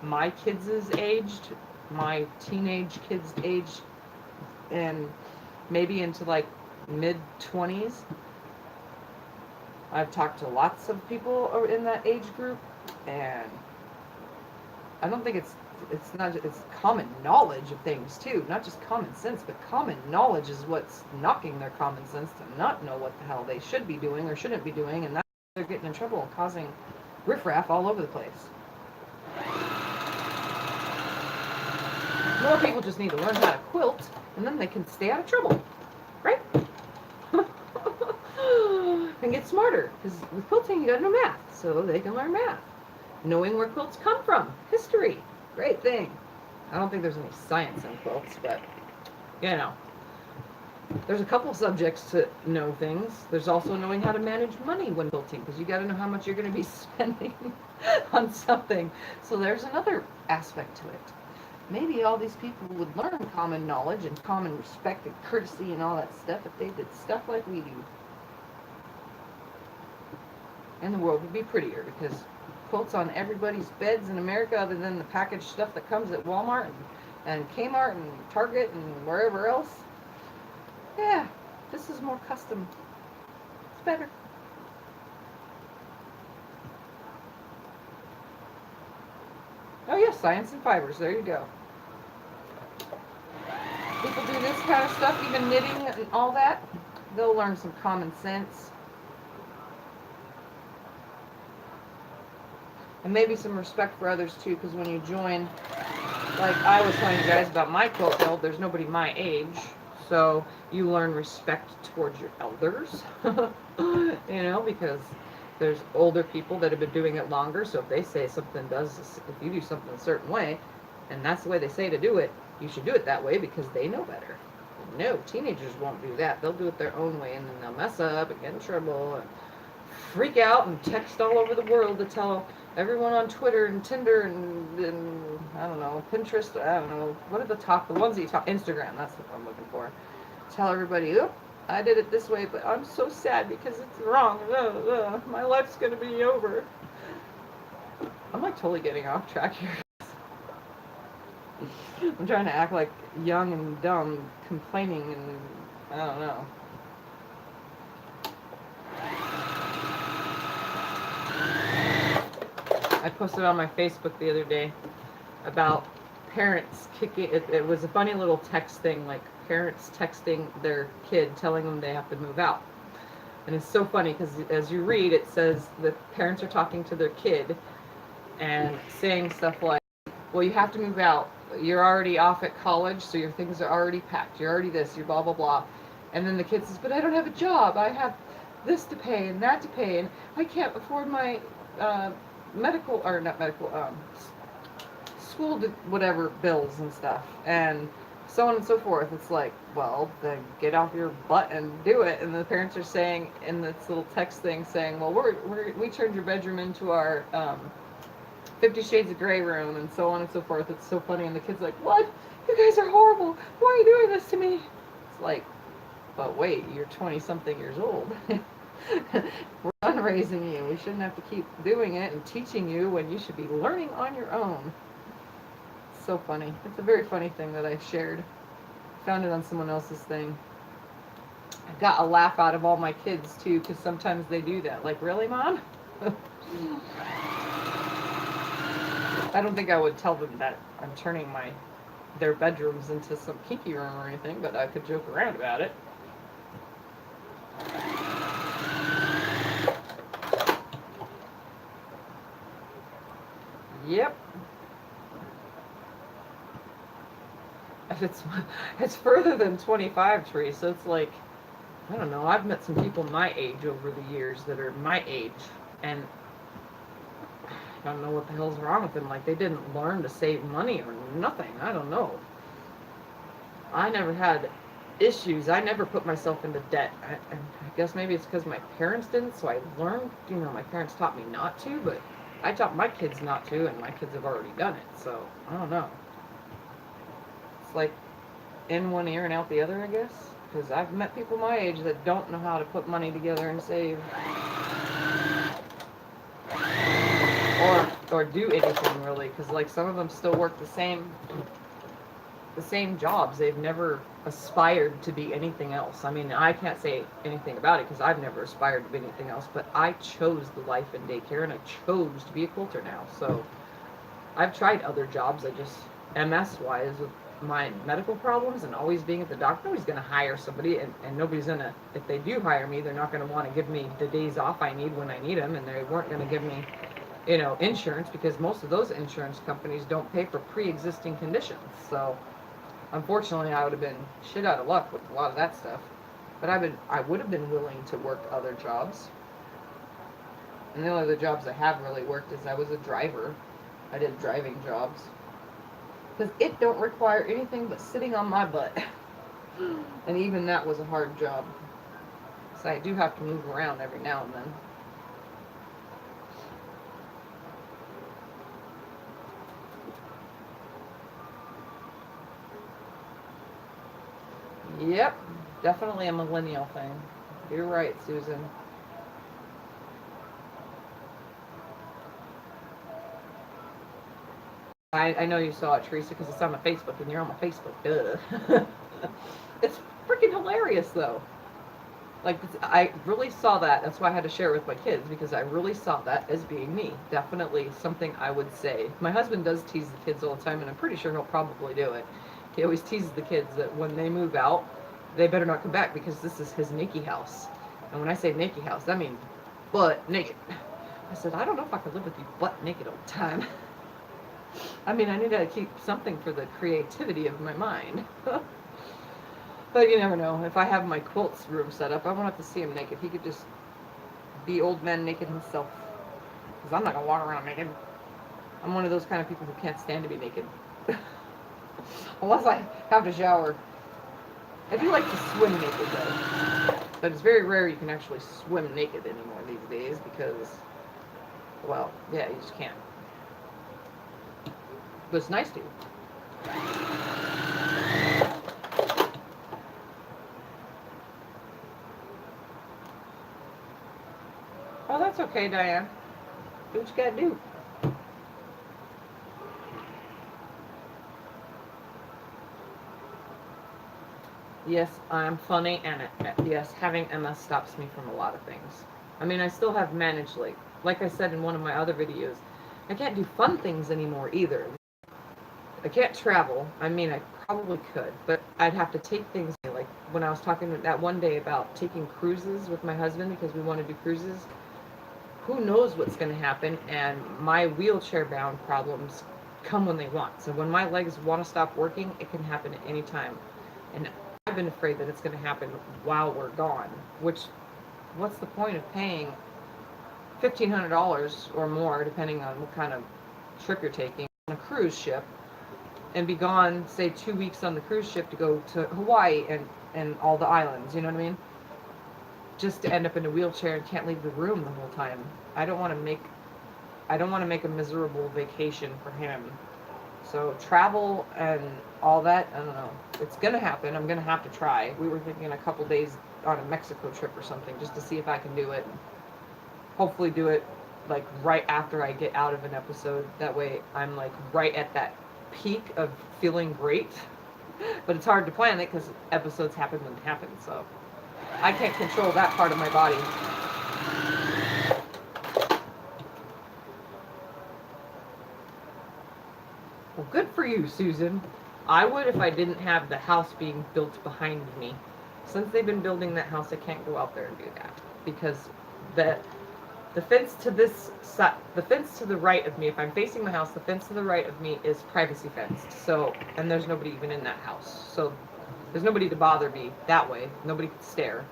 my kids' aged, my teenage kids' age, and maybe into like mid-20s, I've talked to lots of people in that age group, and I don't think it's common knowledge of things too, not just common sense, but common knowledge is what's knocking their common sense to not know what the hell they should be doing or shouldn't be doing, and that's why they're getting in trouble and causing riffraff all over the place. More people just need to learn how to quilt, and then they can stay out of trouble, right? And get smarter, because with quilting you gotta know math, so they can learn math. Knowing where quilts come from, history, great thing. I don't think there's any science in quilts, but you know, there's a couple subjects to know things. There's also knowing how to manage money when quilting, because you got to know how much you're going to be spending on something. So there's another aspect to it. Maybe all these people would learn common knowledge and common respect and courtesy and all that stuff if they did stuff like we do. And the world would be prettier, because quilts on everybody's beds in America, other than the packaged stuff that comes at Walmart and Kmart and Target and wherever else. Yeah, this is more custom. It's better. Oh yeah, science and fibers. There you go. People do this kind of stuff, even knitting and all that. They'll learn some common sense. And maybe some respect for others too, because when you join, like I was telling you guys about my quilt guild, there's nobody my age, so you learn respect towards your elders, you know, because there's older people that have been doing it longer, so if they say something if you do something a certain way, and that's the way they say to do it, you should do it that way because they know better. No, teenagers won't do that. They'll do it their own way, and then they'll mess up and get in trouble and freak out and text all over the world to tell everyone on Twitter and Tinder and I don't know, Pinterest, I don't know, what are the ones that you talk, Instagram, that's what I'm looking for. Tell everybody, oh, I did it this way, but I'm so sad because it's wrong. My life's going to be over. I'm like totally getting off track here. I'm trying to act like young and dumb, complaining, and I don't know. I posted on my Facebook the other day about parents kicking, it was a funny little text thing, like parents texting their kid telling them they have to move out. And it's so funny because as you read, it says the parents are talking to their kid and saying stuff like, well, you have to move out. You're already off at college, so your things are already packed. You're already this, you're blah, blah, blah. And then the kid says, but I don't have a job. I have this to pay and that to pay, and I can't afford my school whatever bills and stuff. And so on and so forth. It's like, well, then get off your butt and do it. And the parents are saying in this little text thing saying, well, we turned your bedroom into our 50 Shades of Grey room, and so on and so forth. It's so funny. And the kid's like, what? You guys are horrible. Why are you doing this to me? It's like, but wait, you're 20-something years old. We're done raising you. We shouldn't have to keep doing it and teaching you when you should be learning on your own. It's so funny. It's a very funny thing that I shared. Found it on someone else's thing. I got a laugh out of all my kids too, because sometimes they do that. Like, really, Mom? I don't think I would tell them that I'm turning their bedrooms into some kinky room or anything, but I could joke around about it. Yep. It's further than 25, Tree, so it's like, I don't know, I've met some people my age over the years that are my age, and I don't know what the hell's wrong with them. Like, they didn't learn to save money or nothing. I don't know. I never had issues. I never put myself into debt. I guess maybe it's because my parents didn't, so I learned, my parents taught me not to, but I taught my kids not to, and my kids have already done it, so I don't know. It's like in one ear and out the other, I guess, because I've met people my age that don't know how to put money together and save. Or do anything really, because like some of them still work the same jobs. They've never aspired to be anything else. I mean, I can't say anything about it because I've never aspired to be anything else, but I chose the life in daycare, and I chose to be a quilter now. So I've tried other jobs. I just, MS-wise, with my medical problems and always being at the doctor, nobody's going to hire somebody, and nobody's going to, if they do hire me, they're not going to want to give me the days off I need when I need them, and they weren't going to give me, insurance, because most of those insurance companies don't pay for pre-existing conditions. So unfortunately, I would have been shit out of luck with a lot of that stuff. But I would have been willing to work other jobs. And the only other jobs I have really worked is I was a driver. I did driving jobs. Because it don't require anything but sitting on my butt. And even that was a hard job. So I do have to move around every now and then. Yep, definitely a millennial thing. You're right, Susan. I know you saw it, Teresa, because it's on my Facebook, and you're on my Facebook. Duh. It's freaking hilarious, though. Like, I really saw that. That's why I had to share it with my kids, because I really saw that as being me. Definitely something I would say. My husband does tease the kids all the time, and I'm pretty sure he'll probably do it. He always teases the kids that when they move out, they better not come back, because this is his naked house. And when I say naked house, I mean butt naked. I said, I don't know if I could live with you butt naked all the time. I mean, I need to keep something for the creativity of my mind. But you never know. If I have my quilts room set up, I won't have to see him naked. He could just be old man naked himself. Because I'm not going to walk around naked. I'm one of those kind of people who can't stand to be naked. Unless I have to shower. I do like to swim naked, though. But it's very rare you can actually swim naked anymore these days because, well, yeah, you just can't. But it's nice to. Oh, that's okay, Diane. Do what you gotta do. Yes, I'm funny, and yes, having MS stops me from a lot of things. I mean, I still have managed, like I said in one of my other videos, I can't do fun things anymore either. I can't travel. I mean, I probably could, but I'd have to take things, like when I was talking that one day about taking cruises with my husband because we want to do cruises. Who knows what's going to happen, and my wheelchair-bound problems come when they want. So when my legs want to stop working, it can happen at any time. And I've been afraid that it's going to happen while we're gone, which, what's the point of paying $1,500 or more, depending on what kind of trip you're taking, on a cruise ship, and be gone, say 2 weeks on the cruise ship to go to Hawaii and all the islands, you know what I mean? Just to end up in a wheelchair and can't leave the room the whole time. I don't want to make a miserable vacation for him. So travel and all that, I don't know. It's gonna happen. I'm gonna have to try. We were thinking a couple days on a Mexico trip or something, just to see if I can do it. Hopefully do it like right after I get out of an episode. That way I'm like right at that peak of feeling great. But it's hard to plan it because episodes happen when they happen. So I can't control that part of my body. Well, good for you, Susan. I would if I didn't have the house being built behind me. Since they've been building that house, I can't go out there and do that because the fence to this side, the fence to the right of me, if I'm facing the house, the fence to the right of me is privacy fenced. So, and there's nobody even in that house. So there's nobody to bother me that way. Nobody can stare.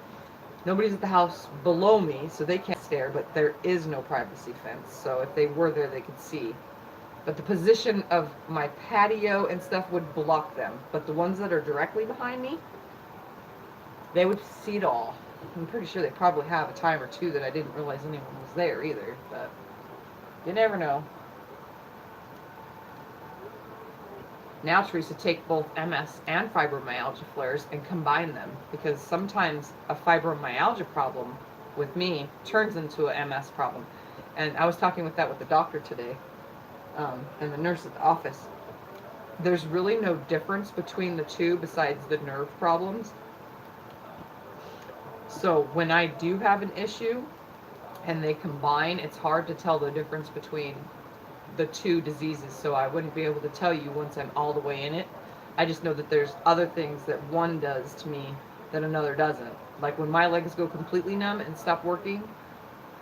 Nobody's at the house below me, so they can't stare, but there is no privacy fence. So if they were there, they could see. But the position of my patio and stuff would block them. But the ones that are directly behind me, they would see it all. I'm pretty sure they probably have a time or two that I didn't realize anyone was there either, but you never know. Now, Teresa, take both MS and fibromyalgia flares and combine them, because sometimes a fibromyalgia problem with me turns into a MS problem. And I was talking with the doctor today, and the nurse at the office. There's really no difference between the two besides the nerve problems. So when I do have an issue and they combine, it's hard to tell the difference between the two diseases. So I wouldn't be able to tell you once I'm all the way in it. I just know that there's other things that one does to me that another doesn't. Like when my legs go completely numb and stop working,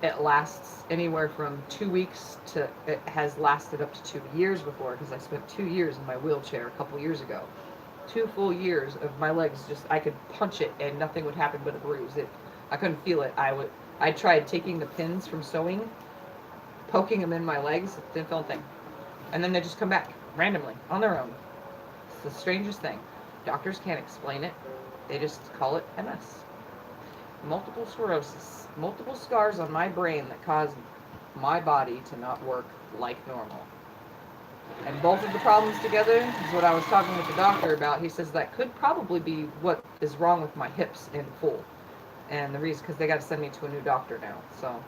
it lasts anywhere from 2 weeks to, it has lasted up to 2 years before, because I spent 2 years in my wheelchair a couple years ago. 2 full years of my legs just, I could punch it and nothing would happen but a bruise. I couldn't feel it. I tried taking the pins from sewing, poking them in my legs, didn't feel a thing. And then they just come back randomly on their own. It's the strangest thing. Doctors can't explain it. They just call it MS. Multiple sclerosis. Multiple scars on my brain that cause my body to not work like normal. And both of the problems together is what I was talking with the doctor about. He says that could probably be what is wrong with my hips in full. And the reason, because they got to send me to a new doctor now. So,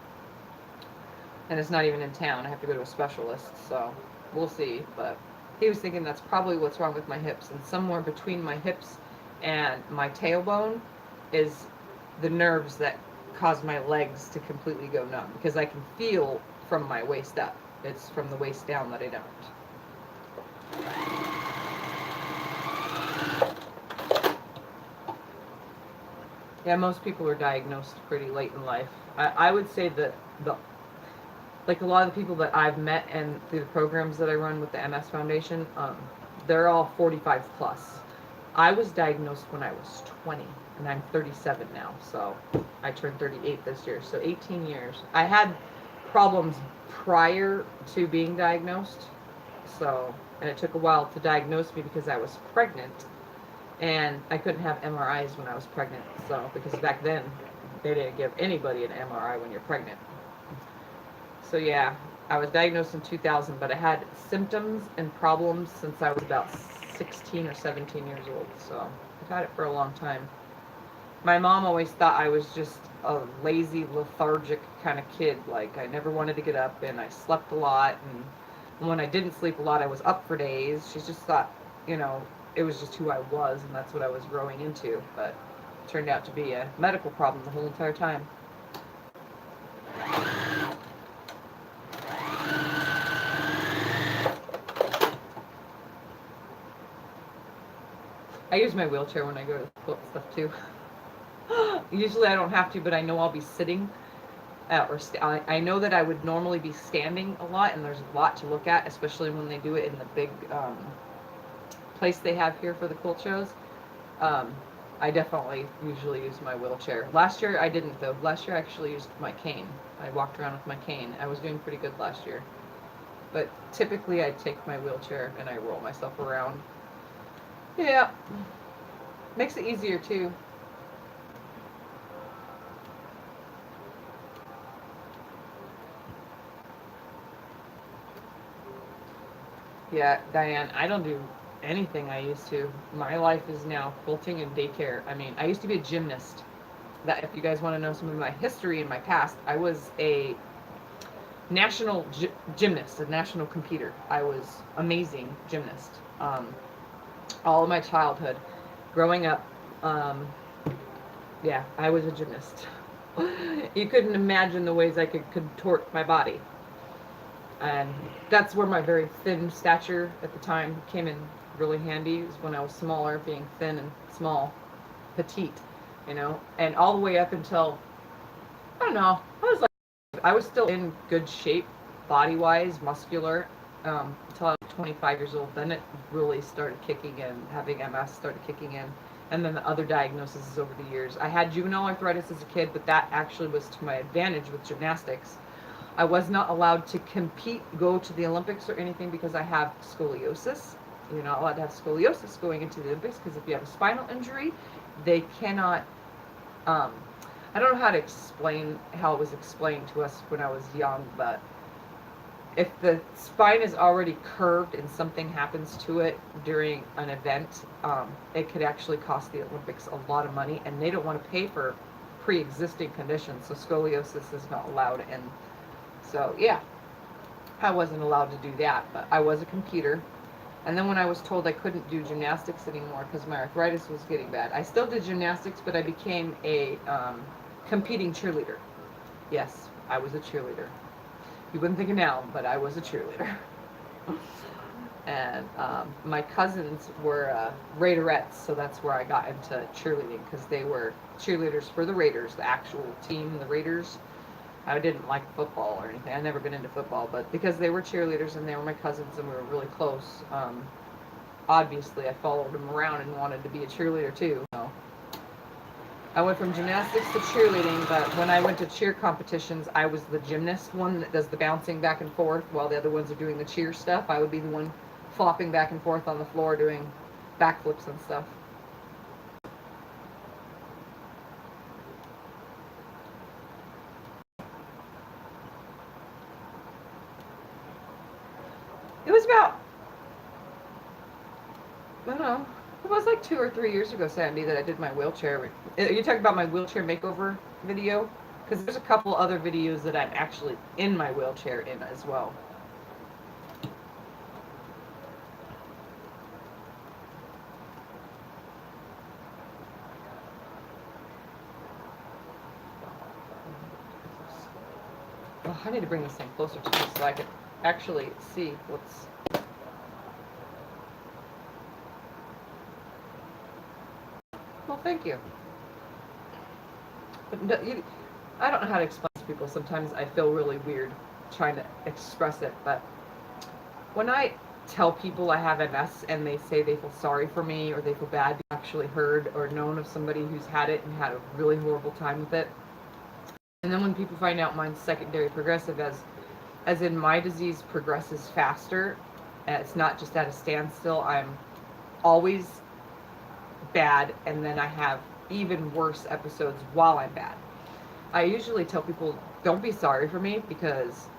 and it's not even in town. I have to go to a specialist. So we'll see. But he was thinking that's probably what's wrong with my hips. And somewhere between my hips and my tailbone is the nerves that cause my legs to completely go numb. Because I can feel from my waist up. It's from the waist down that I don't. Yeah, most people are diagnosed pretty late in life. I would say that like a lot of the people that I've met and through the programs that I run with the MS Foundation, they're all 45 plus. I was diagnosed when I was 20, and I'm 37 now, so I turned 38 this year, so 18 years. I had problems prior to being diagnosed, so, and it took a while to diagnose me because I was pregnant, and I couldn't have MRIs when I was pregnant, so, because back then, they didn't give anybody an MRI when you're pregnant. So yeah, I was diagnosed in 2000, but I had symptoms and problems since I was about 16 or 17 years old, so I've had it for a long time. My mom always thought I was just a lazy, lethargic kind of kid. Like, I never wanted to get up, and I slept a lot, and when I didn't sleep a lot, I was up for days. She just thought, you know, it was just who I was, and that's what I was growing into, but it turned out to be a medical problem the whole entire time. I use my wheelchair when I go to the quilt stuff too. Usually I don't have to, but I know I'll be sitting, I know that I would normally be standing a lot, and there's a lot to look at, especially when they do it in the big place they have here for the quilt shows. I definitely usually use my wheelchair. Last year I didn't though. Last year I actually used my cane. I walked around with my cane. I was doing pretty good last year. But typically I take my wheelchair and I roll myself around. Yeah. Makes it easier too. Yeah, Diane, I don't do anything I used to. My life is now quilting and daycare. I mean, I used to be a gymnast. That if you guys want to know some of my history in my past, I was a national gymnast, a national competitor. I was amazing gymnast. All of my childhood, growing up, um, yeah, I was a gymnast. You couldn't imagine the ways I could contort my body. And that's where my very thin stature at the time came in really handy, is when I was smaller, being thin and small, petite, you know, and all the way up until, I don't know, I was still in good shape, body-wise, muscular, until I was 25 years old. Then it really started kicking in, having MS started kicking in, and then the other diagnoses over the years. I had juvenile arthritis as a kid, but that actually was to my advantage with gymnastics. I was not allowed to compete, go to the Olympics or anything because I have scoliosis. You're not allowed to have scoliosis going into the Olympics because if you have a spinal injury, they cannot. I don't know how to explain how it was explained to us when I was young, but if the spine is already curved and something happens to it during an event, it could actually cost the Olympics a lot of money, and they don't want to pay for pre-existing conditions, so scoliosis is not allowed in. So yeah, I wasn't allowed to do that, but I was a competer. And then when I was told I couldn't do gymnastics anymore because my arthritis was getting bad, I still did gymnastics, but I became a competing cheerleader. Yes, I was a cheerleader. You wouldn't think it now, but I was a cheerleader. And my cousins were Raiderettes, so that's where I got into cheerleading, because they were cheerleaders for the Raiders, the actual team, the Raiders. I didn't like football or anything. I'd never been into football, but because they were cheerleaders and they were my cousins and we were really close, obviously I followed them around and wanted to be a cheerleader too. So I went from gymnastics to cheerleading, but when I went to cheer competitions, I was the gymnast one that does the bouncing back and forth while the other ones are doing the cheer stuff. I would be the one flopping back and forth on the floor doing backflips and stuff. It was about, I don't know, it was like 2 or 3 years ago, Sandy, that I did my wheelchair. You talking about my wheelchair makeover video? Because there's a couple other videos that I'm actually in my wheelchair in as well. Oh, I need to bring this thing closer to me so I can actually see what's... Well, thank you. But no, I don't know how to explain to people. Sometimes I feel really weird trying to express it, but when I tell people I have MS and they say they feel sorry for me or they feel bad, I've actually heard or known of somebody who's had it and had a really horrible time with it. And then when people find out mine's secondary progressive, as in my disease progresses faster, it's not just at a standstill, I'm always bad, and then I have even worse episodes while I'm bad. I usually tell people, don't be sorry for me, because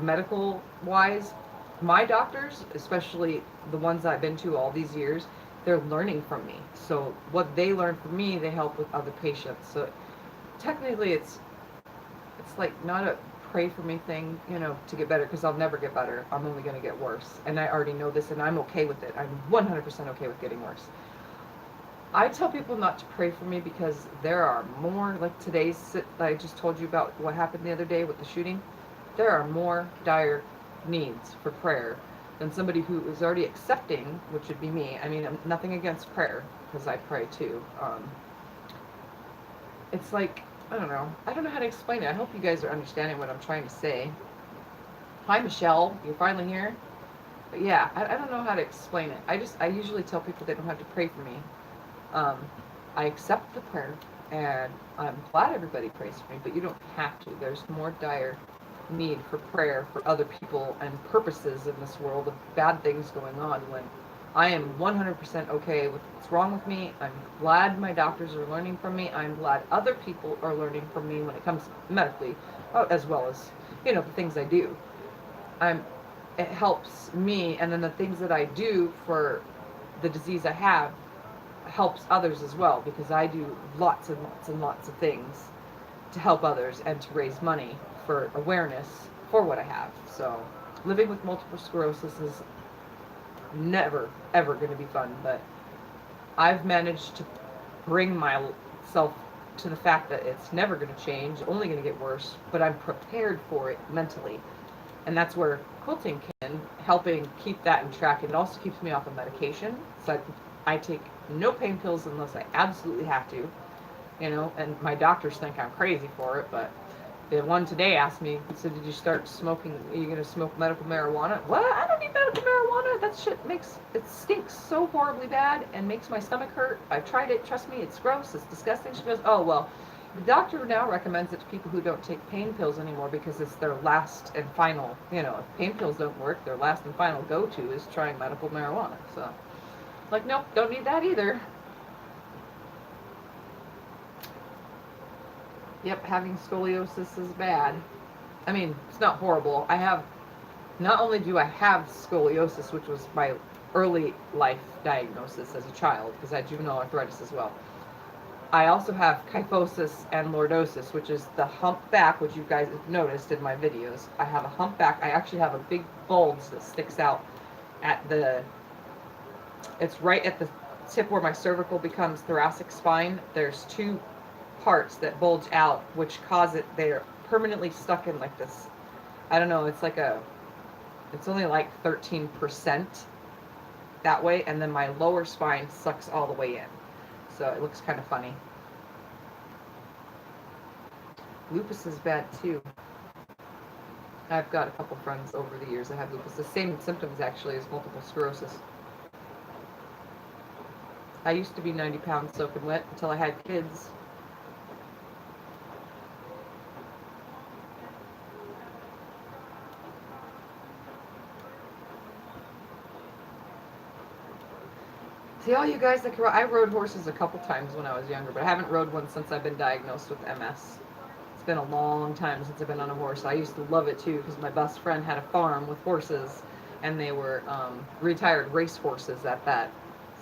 medical wise, my doctors, especially the ones I've been to all these years, they're learning from me. So what they learn from me, they help with other patients. So technically it's like not a pray for me thing, you know, to get better, because I'll never get better. I'm only going to get worse. And I already know this, and I'm okay with it. I'm 100% okay with getting worse. I tell people not to pray for me because there are more, like today's, I just told you about what happened the other day with the shooting. There are more dire needs for prayer than somebody who is already accepting, which would be me. I mean, I'm nothing against prayer, because I pray too. It's like, I don't know how to explain it. I hope you guys are understanding what I'm trying to say. Hi, Michelle. You're finally here. But yeah, I don't know how to explain it. I usually tell people they don't have to pray for me. I accept the prayer, and I'm glad everybody prays for me, but you don't have to. There's more dire need for prayer for other people and purposes in this world of bad things going on, when I am 100% okay with what's wrong with me. I'm glad my doctors are learning from me. I'm glad other people are learning from me when it comes medically, as well as, you know, the things I do. It helps me, and then the things that I do for the disease I have helps others as well, because I do lots and lots and lots of things to help others and to raise money for awareness for what I have. So living with multiple sclerosis is never ever going to be fun, but I've managed to bring myself to the fact that it's never going to change, only going to get worse, but I'm prepared for it mentally. And that's where quilting can helping keep that in track. And it also keeps me off of medication. So I take no pain pills unless I absolutely have to, you know, and my doctors think I'm crazy for it, but the one today asked me, so did you start smoking, are you going to smoke medical marijuana? What? I don't need medical marijuana. That shit it stinks so horribly bad and makes my stomach hurt. I've tried it. Trust me, it's gross. It's disgusting. She goes, oh, well, the doctor now recommends it to people who don't take pain pills anymore because it's their last and final, you know, if pain pills don't work, their last and final go-to is trying medical marijuana. So, like, nope, don't need that either. Yep, having scoliosis is bad. I mean, it's not horrible. Not only do I have scoliosis, which was my early life diagnosis as a child, because I had juvenile arthritis as well. I also have kyphosis and lordosis, which is the hump back, which you guys have noticed in my videos. I have a hump back. I actually have a big bulge that sticks out it's right at the tip where my cervical becomes thoracic spine. There's two parts that bulge out, which cause it, they're permanently stuck in like this, I don't know, it's only like 13% that way, and then my lower spine sucks all the way in. So it looks kind of funny. Lupus is bad too. I've got a couple friends over the years that have lupus. The same symptoms actually as multiple sclerosis. I used to be 90 pounds soaking wet until I had kids. See, all you guys that can ride, I rode horses a couple times when I was younger, but I haven't rode one since I've been diagnosed with MS. It's been a long time since I've been on a horse. I used to love it too, because my best friend had a farm with horses, and they were retired race horses at that.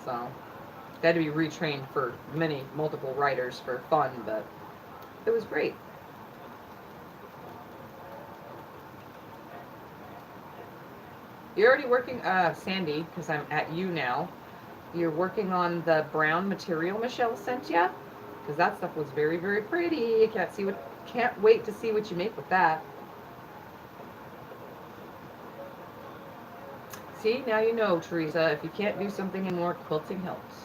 So they had to be retrained for multiple riders for fun, but it was great. You're already working, Sandy, because I'm at you now. You're working on the brown material Michelle sent you? Because that stuff was very, very pretty. Can't wait to see what you make with that. See, now you know, Teresa, if you can't do something anymore, quilting helps.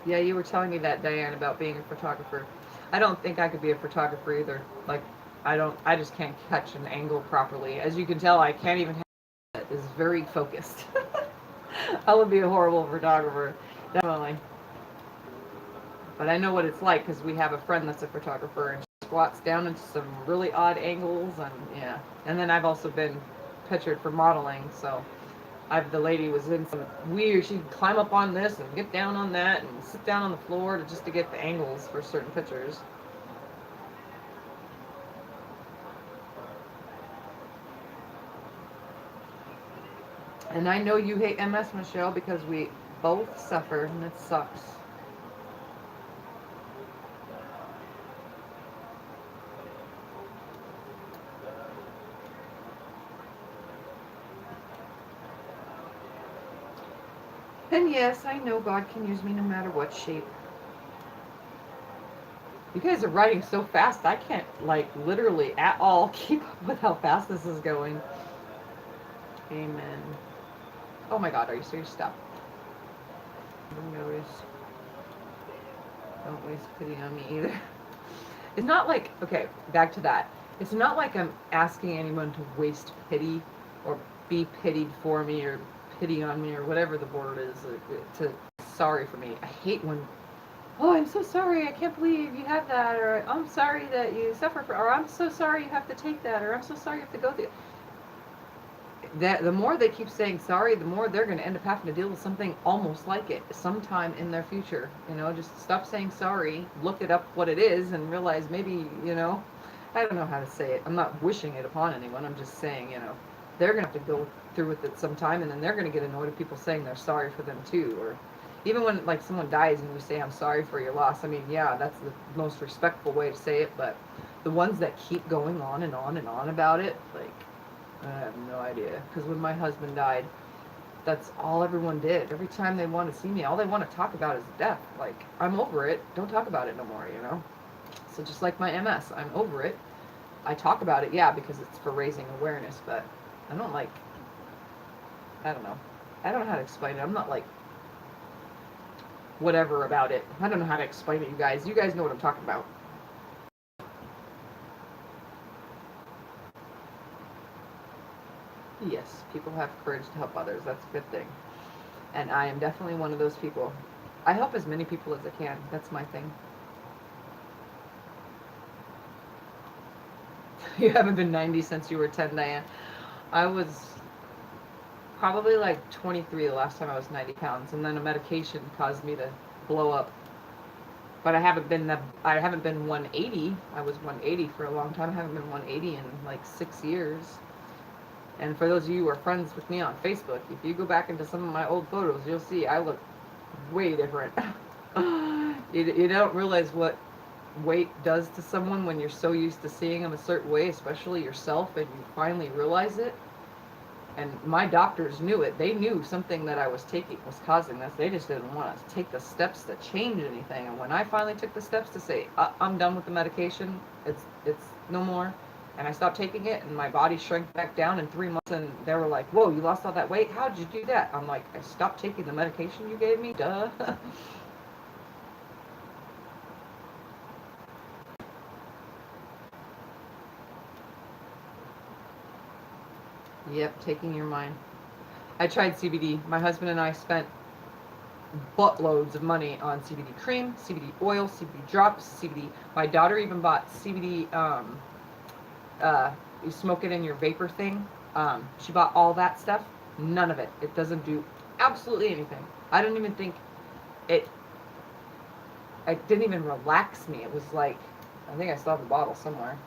Yeah, you were telling me that, Diane, about being a photographer. I don't think I could be a photographer either. Like, I just can't catch an angle properly. As you can tell, I can't even have it. It's very focused. I would be a horrible photographer, definitely. But I know what it's like, because we have a friend that's a photographer, and she squats down into some really odd angles, and yeah. And then I've also been pictured for modeling, so the lady was in some weird, she'd climb up on this and get down on that and sit down on the floor just to get the angles for certain pictures. And I know you hate MS, Michelle, because we both suffer, and it sucks. And yes, I know God can use me no matter what shape. You guys are writing so fast, I can't, like, literally at all keep up with how fast this is going. Amen. Oh my God, are you serious? Stop. No notice. Don't waste pity on me either. It's not like, okay, back to that. It's not like I'm asking anyone to waste pity or be pitied for me or pity on me or whatever the word is, to sorry for me. I hate when, oh, I'm so sorry, I can't believe you have that, or I'm sorry that you suffer for, or I'm so sorry you have to take that, or I'm so sorry you have to go through that. The more they keep saying sorry, the more they're going to end up having to deal with something almost like it sometime in their future. You know, just stop saying sorry, look it up what it is, and realize maybe, you know, I don't know how to say it. I'm not wishing it upon anyone. I'm just saying, you know, they're going to have to go through with it sometime, and then they're going to get annoyed at people saying they're sorry for them too. Or even when, like, someone dies and you say, I'm sorry for your loss. I mean, yeah, that's the most respectful way to say it, but the ones that keep going on and on and on about it, like, I have no idea. Because when my husband died, that's all everyone did. Every time they want to see me, all they want to talk about is death. Like, I'm over it. Don't talk about it no more, you know? So just like my MS, I'm over it. I talk about it, yeah, because it's for raising awareness, but I don't like, I don't know. I don't know how to explain it. I'm not like whatever about it. I don't know how to explain it, you guys. You guys know what I'm talking about. Yes, people have courage to help others. That's a good thing. And I am definitely one of those people. I help as many people as I can. That's my thing. You haven't been 90 since you were 10, Diane. I was probably like 23 the last time I was 90 pounds, and then a medication caused me to blow up. But I haven't been 180. I was 180 for a long time. I haven't been 180 in like 6 years. And for those of you who are friends with me on Facebook, if you go back into some of my old photos, you'll see I look way different. You don't realize what weight does to someone when you're so used to seeing them a certain way, especially yourself, and you finally realize it. And my doctors knew it. They knew something that I was taking was causing this. They just didn't want to take the steps to change anything. And when I finally took the steps to say, I'm done with the medication, it's no more, and I stopped taking it, and my body shrank back down in 3 months, and they were like, whoa, you lost all that weight? How did you do that? I'm like, I stopped taking the medication you gave me, duh. Yep, taking your mind. I tried CBD. My husband and I spent buttloads of money on CBD cream, CBD oil, CBD drops, CBD. My daughter even bought CBD, you smoke it in your vapor thing. She bought all that stuff. None of it. It doesn't do absolutely anything. I don't even think it didn't even relax me. It was like, I think I still have the bottle somewhere,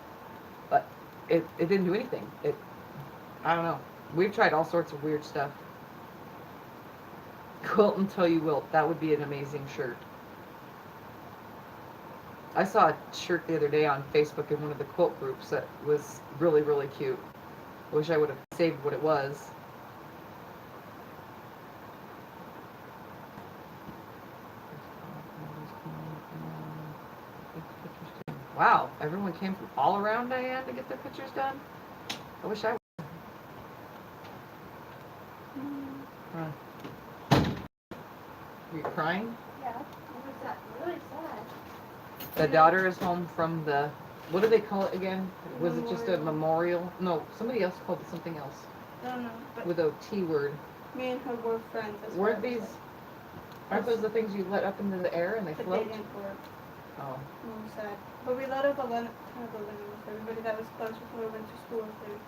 but it didn't do anything. I don't know. We've tried all sorts of weird stuff. Quilt until you wilt. That would be an amazing shirt. I saw a shirt the other day on Facebook in one of the quilt groups that was really, really cute. I wish I would have saved what it was. Wow, everyone came from all around, Diane, to get their pictures done. I wish I would. Are you crying? Yeah, it was that really sad. The daughter is home from the, what do they call it again? Was it just a memorial? No, somebody else called it something else. I don't know. But with a T word. me and her were friends. Weren't these, aren't those the things you let up into the air and they but float? they didn't work. Oh. It was sad. But we let up a kind of the living with everybody that was close with her, went to school with her.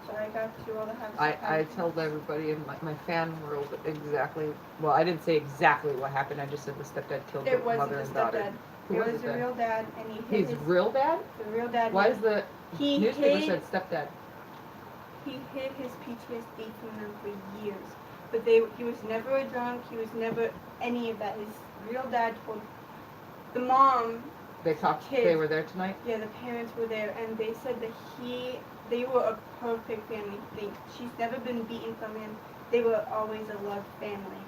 So I got to all the Havasu. I told everybody in my fan world exactly, well, I didn't say exactly what happened. I just said the stepdad killed the mother and daughter. It was the real dad, and he hid his real dad? The real dad. Why is the newspaper said stepdad? He hid his PTSD from them for years. But he was never a drunk. He was never any of that. His real dad told the mom. They talked. They were there tonight. Yeah, the parents were there, and they said that they were a perfect family. She's never been beaten from him. They were always a loved family.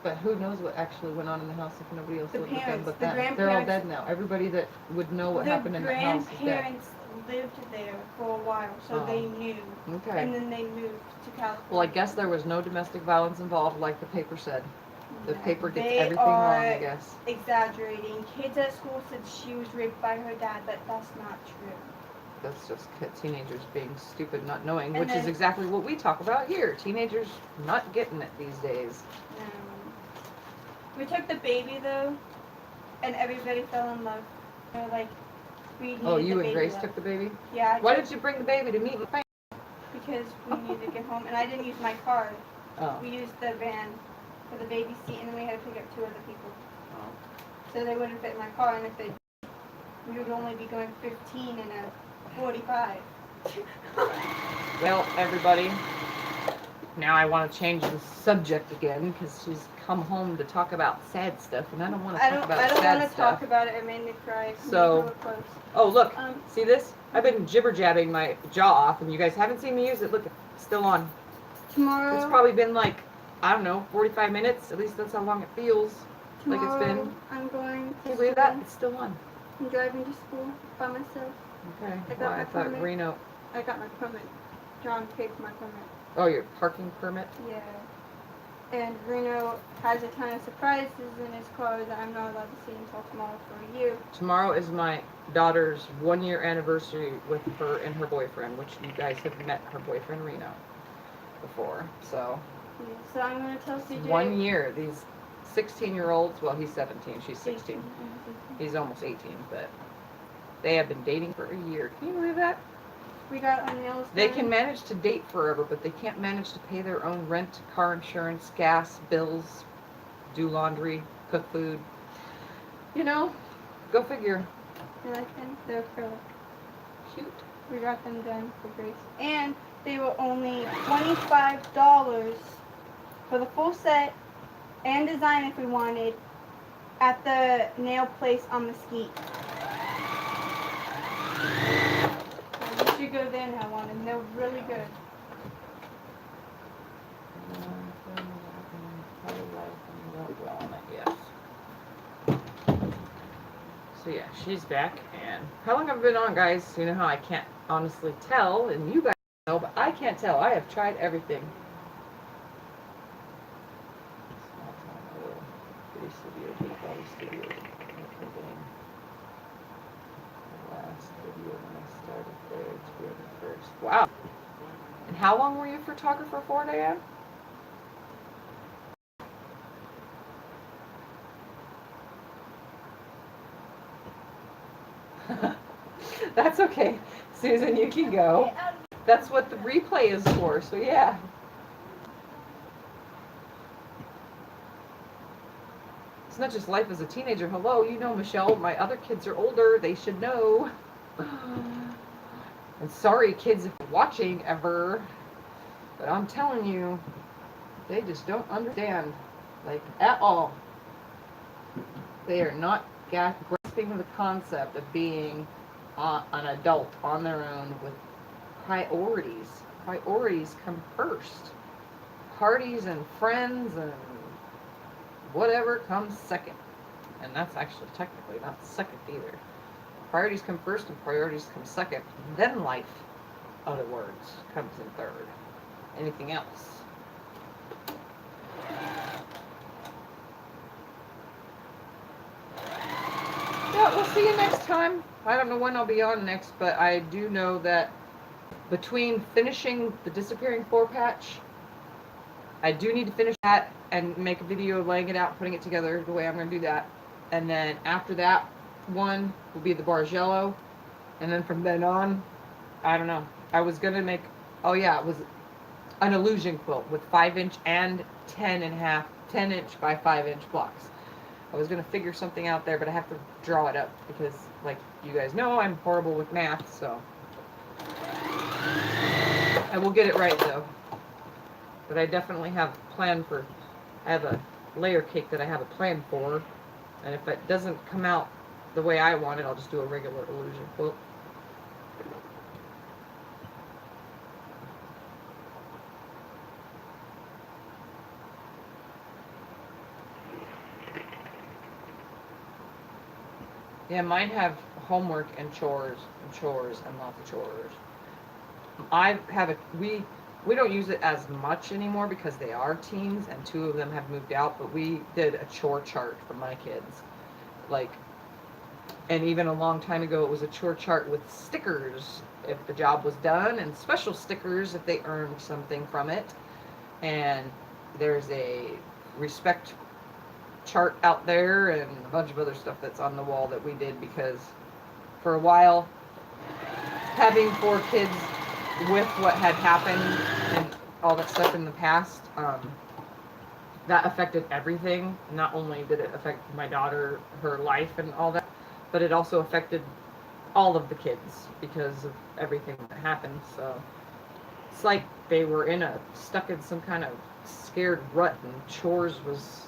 But who knows what actually went on in the house if nobody else lived with them but the that. They're all dead now. Everybody that would know what happened in the house is dead. The grandparents lived there for a while, so they knew. Okay. And then they moved to California. Well, I guess there was no domestic violence involved like the paper said. The paper gets everything wrong, I guess. Exaggerating. Kids at school said she was raped by her dad, but that's not true. that's just teenagers being stupid, not knowing, And which is then- exactly what we talk about here. Teenagers not getting it these days. We took the baby though, and everybody fell in love. They're like, we needed Oh, the you and baby Grace love. took the baby? Yeah. Why did you bring the baby to meet my family? Because we needed to get home, and I didn't use my car. Oh. We used the van for the baby seat, and then we had to pick up 2 other people. Oh. So they wouldn't fit in my car, and if they, we would only be going 15 in a 45. Well, everybody, now I want to change the subject again because she's come home to talk about sad stuff, and I don't want to talk about I don't sad want to stuff. talk about it. It made me cry. So- It close. Oh, look, Um, see this? I've been jibber-jabbing my jaw off, and you guys haven't seen me use it. Look, it's still on. Tomorrow. It's probably been like, I don't know, 45 minutes. At least that's how long it feels like it's been. Tomorrow, I'm going. Can you believe that? It's still on. I'm driving to school by myself. Okay. I got Well, my I thought permit. Reno. I got my permit. John paid for my permit. Oh, your parking permit? Yeah. And Reno has a ton of surprises in his car that I'm not allowed to see until tomorrow for a year. Tomorrow is my daughter's 1-year anniversary with her and her boyfriend, which you guys have met her boyfriend Reno before. So Yeah, so I'm gonna tell CJ. 1 year. These 16-year-olds. Well, he's 17. She's 16. 18. He's almost 18, but they have been dating for a year. Can you believe that? We got our nails They done. can manage to date forever, but they can't manage to pay their own rent, car insurance, gas, bills, do laundry, cook food. You know, go figure. I like them. They're acrylic. Cute. We got them done for Grace. And they were only $25 for the full set and design if we wanted at the nail place on Mesquite. You should go there and have one, and they're really good. So yeah, she's back. And how long have I been on, guys? You know how I can't honestly tell, and you guys know, but I can't tell. I have tried everything. Small town, little bitty studio, big body studio. The last video when I started there, it's really the first. Wow. And how long were you a photographer for, Diane? That's okay, Susan, you can go. That's what the replay is for, so yeah. It's not just life as a teenager. Hello, you know, Michelle, my other kids are older. They should know. And sorry, kids, if you're watching ever, but I'm telling you, they just don't understand, like, at all. They are not grasping the concept of being an adult on their own with priorities. Priorities come first. Parties and friends and whatever comes second. And that's actually technically not second either. Priorities come first and priorities come second. Then life, other words, comes in third. Anything else? Yeah, we'll see you next time. I don't know when I'll be on next, but I do know that between finishing the disappearing floor patch, I do need to finish that and make a video laying it out, putting it together the way I'm going to do that. And then after that one will be the Bargello. And then from then on, I don't know. I was going to make, oh yeah, it was an illusion quilt with 5-inch and 10-inch by 5-inch blocks. I was going to figure something out there, but I have to draw it up because, like you guys know, I'm horrible with math, so. I will get it right, though. But I definitely have a plan for, I have a layer cake that I have a plan for, and if it doesn't come out the way I want it, I'll just do a regular illusion quilt. Yeah, mine have homework and chores and lots of chores. I have a we don't use it as much anymore because they are teens and 2 of them have moved out, but we did a chore chart for my kids. Like And even a long time ago, it was a chore chart with stickers if the job was done, and special stickers if they earned something from it. And there's a respect chart out there and a bunch of other stuff that's on the wall that we did because for a while, having 4 kids with what had happened and all that stuff in the past, that affected everything. Not only did it affect my daughter, her life and all that, but it also affected all of the kids because of everything that happened. So it's like they were stuck in some kind of scared rut, and chores was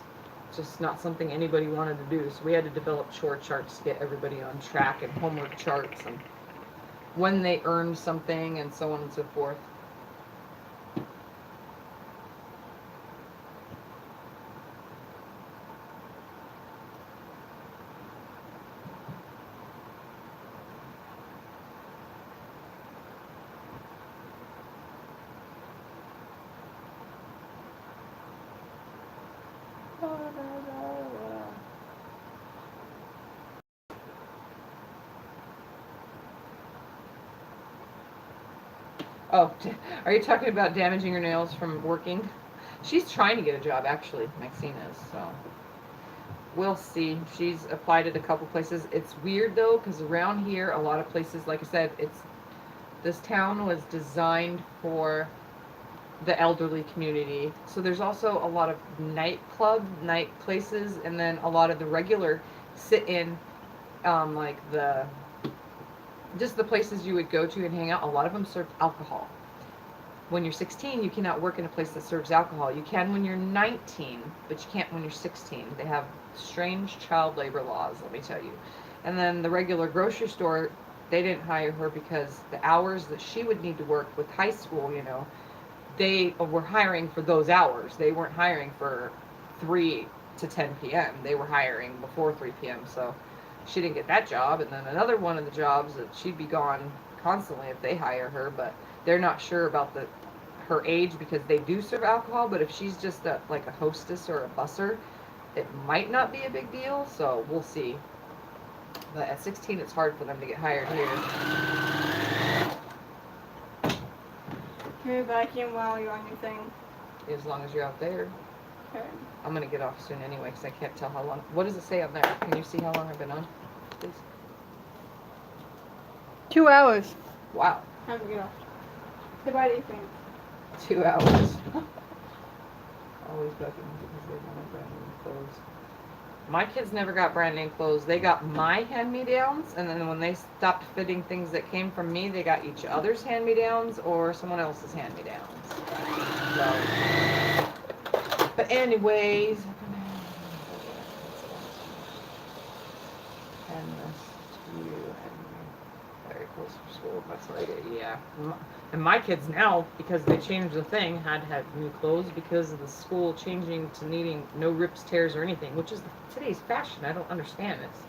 just not something anybody wanted to do. So we had to develop chore charts to get everybody on track, and homework charts and when they earned something and so on and so forth. Oh, are you talking about damaging her nails from working? She's trying to get a job, actually, Maxine is, so we'll see. She's applied at a couple places. It's weird, though, because around here, a lot of places, like I said, this town was designed for the elderly community. So there's also a lot of night places, and then a lot of the regular sit-in, like just the places you would go to and hang out. A lot of them serve alcohol. When you're 16, you cannot work in a place that serves alcohol. You can when you're 19, but you can't when you're 16. They have strange child labor laws, let me tell you. And then the regular grocery store, they didn't hire her because the hours that she would need to work with high school, they were hiring for those hours. They weren't hiring for 3 to 10 p.m. They were hiring before 3 p.m. So she didn't get that job. And then another one of the jobs that she'd be gone constantly if they hire her, but they're not sure about her age because they do serve alcohol. But if she's just like a hostess or a busser, it might not be a big deal. So we'll see. But at 16, it's hard for them to get hired here. Can you vacuum while you're on your thing? As long as you're out there. Okay. I'm going to get off soon anyway because I can't tell how long. What does it say on there? Can you see how long I've been on? Please. 2 hours. Wow. Time to get off. Say bye to your friends. 2 hours. Always bucking because they want brand new clothes. My kids never got brand name clothes. They got my hand-me-downs, and then when they stopped fitting things that came from me, they got each other's hand-me-downs or someone else's hand-me-downs. So, but anyways, and this to you, and very close for school. That's what I did. Yeah. And my kids now, because they changed the thing, had to have new clothes because of the school changing to needing no rips, tears, or anything, which is today's fashion. I don't understand this.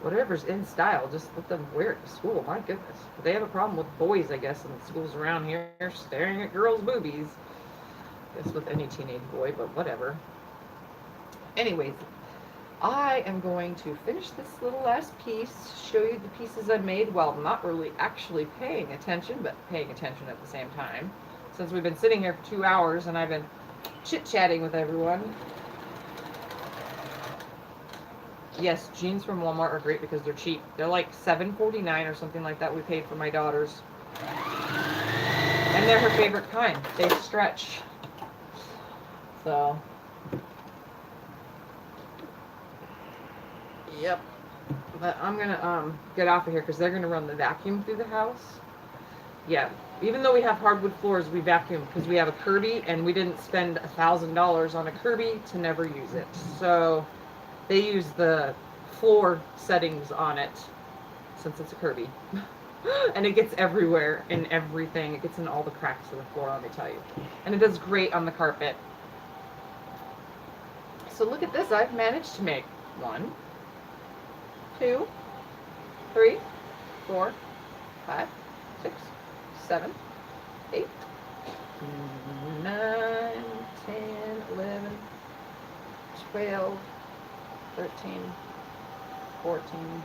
Whatever's in style, just let them wear it to school. My goodness. But they have a problem with boys, I guess, in the schools around here staring at girls' boobies. I guess with any teenage boy, but whatever. Anyways, I am going to finish this little last piece, show you the pieces I made while not really actually paying attention, but paying attention at the same time. Since we've been sitting here for 2 hours and I've been chit-chatting with everyone. Yes, jeans from Walmart are great because they're cheap. They're like $7.49 or something like that we paid for my daughter's. And they're her favorite kind. They stretch. So... Yep. But I'm gonna get off of here because they're gonna run the vacuum through the house. Yeah. Even though we have hardwood floors, we vacuum because we have a Kirby and we didn't spend $1,000 on a Kirby to never use it. So they use the floor settings on it since it's a Kirby. And it gets everywhere in everything. It gets in all the cracks of the floor, let me tell you. And it does great on the carpet. So look at this. I've managed to make 1, 2, 3, 4, 5, 6, 7, 8, 9, 10, 11, 12, 13, 14,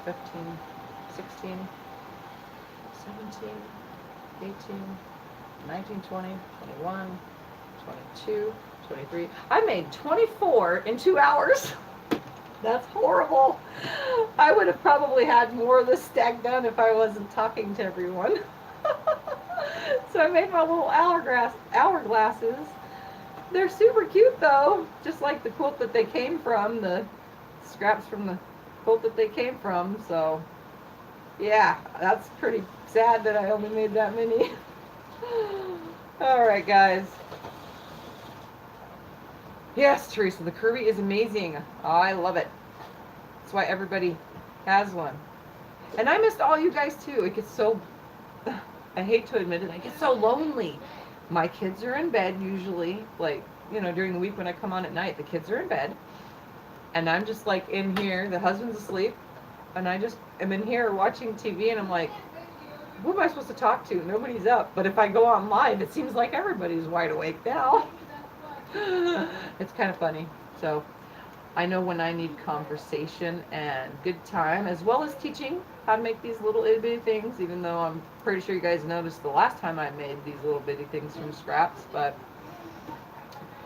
15, 16, 17, 18, 19, 20, 21, 22, 23. I made 24 in 2 hours. That's horrible. I would have probably had more of this stack done if I wasn't talking to everyone. So I made my little hourglasses. They're super cute though, just like the quilt that they came from, the scraps from the quilt that they came from. So yeah, that's pretty sad that I only made that many. All right, guys. Yes, Teresa, the Kirby is amazing. Oh, I love it. That's why everybody has one. And I missed all you guys too. It gets so, I hate to admit it, I get so lonely. My kids are in bed usually, like, you know, during the week when I come on at night, the kids are in bed. And I'm just like in here, the husband's asleep, and I just am in here watching TV, and I'm like, who am I supposed to talk to? Nobody's up. But if I go on live, it seems like everybody's wide awake now. It's kind of funny. So I know when I need conversation and good time, as well as teaching how to make these little itty bitty things, even though I'm pretty sure you guys noticed the last time I made these little bitty things from scraps, but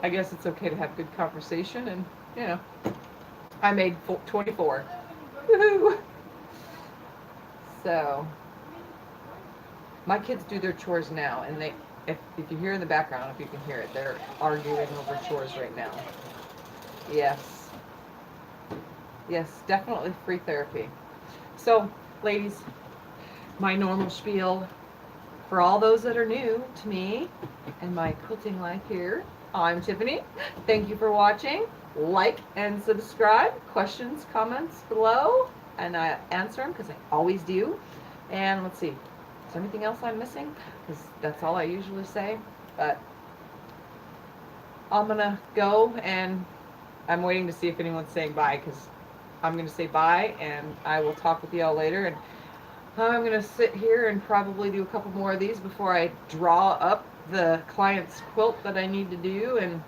I guess it's okay to have good conversation, and you know, I made 24. Woohoo! So my kids do their chores now, and they, if you hear in the background, if you can hear it, they're arguing over chores right now. Yes. Yes, definitely free therapy. So, ladies, my normal spiel for all those that are new to me and my quilting life here. I'm Tiffany. Thank you for watching. Like and subscribe. Questions, comments below, and I answer them because I always do. And let's see. Is there anything else I'm missing? Because that's all I usually say. But I'm going to go, and I'm waiting to see if anyone's saying bye, because I'm going to say bye, and I will talk with y'all later. And I'm going to sit here and probably do a couple more of these before I draw up the client's quilt that I need to do, and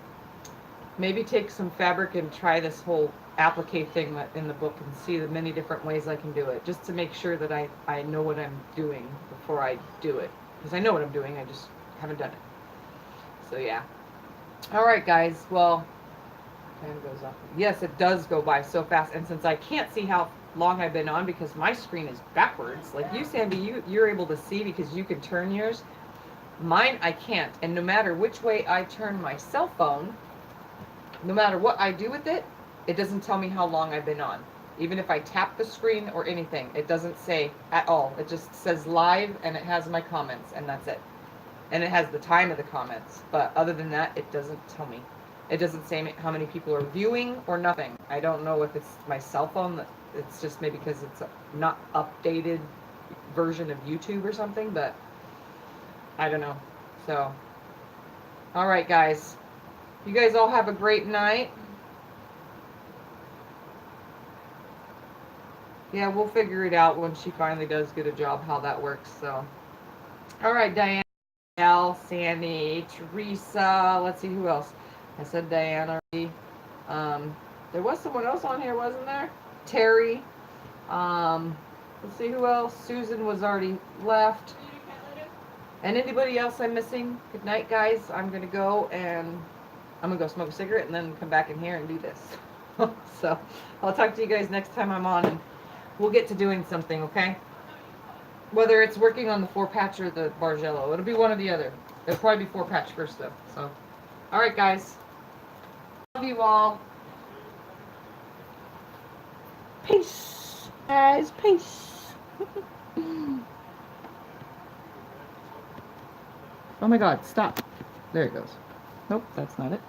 maybe take some fabric and try this whole applique thing in the book and see the many different ways I can do it, just to make sure that I know what I'm doing before I do it. Because I know what I'm doing, I just haven't done it. So yeah. Alright guys, well, time goes up. Yes, it does go by so fast, and since I can't see how long I've been on because my screen is backwards, like you, Sandy, you're able to see because you can turn yours. Mine, I can't, and no matter which way I turn my cell phone, no matter what I do with it, it doesn't tell me how long I've been on. Even if I tap the screen or anything, it doesn't say at all. It just says live, and it has my comments, and that's it. And it has the time of the comments, but other than that, it doesn't tell me. It doesn't say how many people are viewing or nothing. I don't know if it's my cell phone, that it's just maybe because it's a not updated version of YouTube or something, but I don't know. So, all right, guys. You guys all have a great night. Yeah, we'll figure it out when she finally does get a job, how that works. So, all right, Diane, Al, Sandy, Teresa. Let's see who else. I said Diane already. There was someone else on here, wasn't there? Terry. Let's see who else. Susan was already left. And anybody else I'm missing? Good night, guys. I'm gonna go, and I'm gonna go smoke a cigarette and then come back in here and do this. So I'll talk to you guys next time I'm on, and we'll get to doing something, okay? Whether it's working on the 4-patch or the Bargello. It'll be one or the other. It'll probably be 4-patch first, though. So, all right, guys. Love you all. Peace, guys. Peace. Oh my God, stop. There it goes. Nope, that's not it.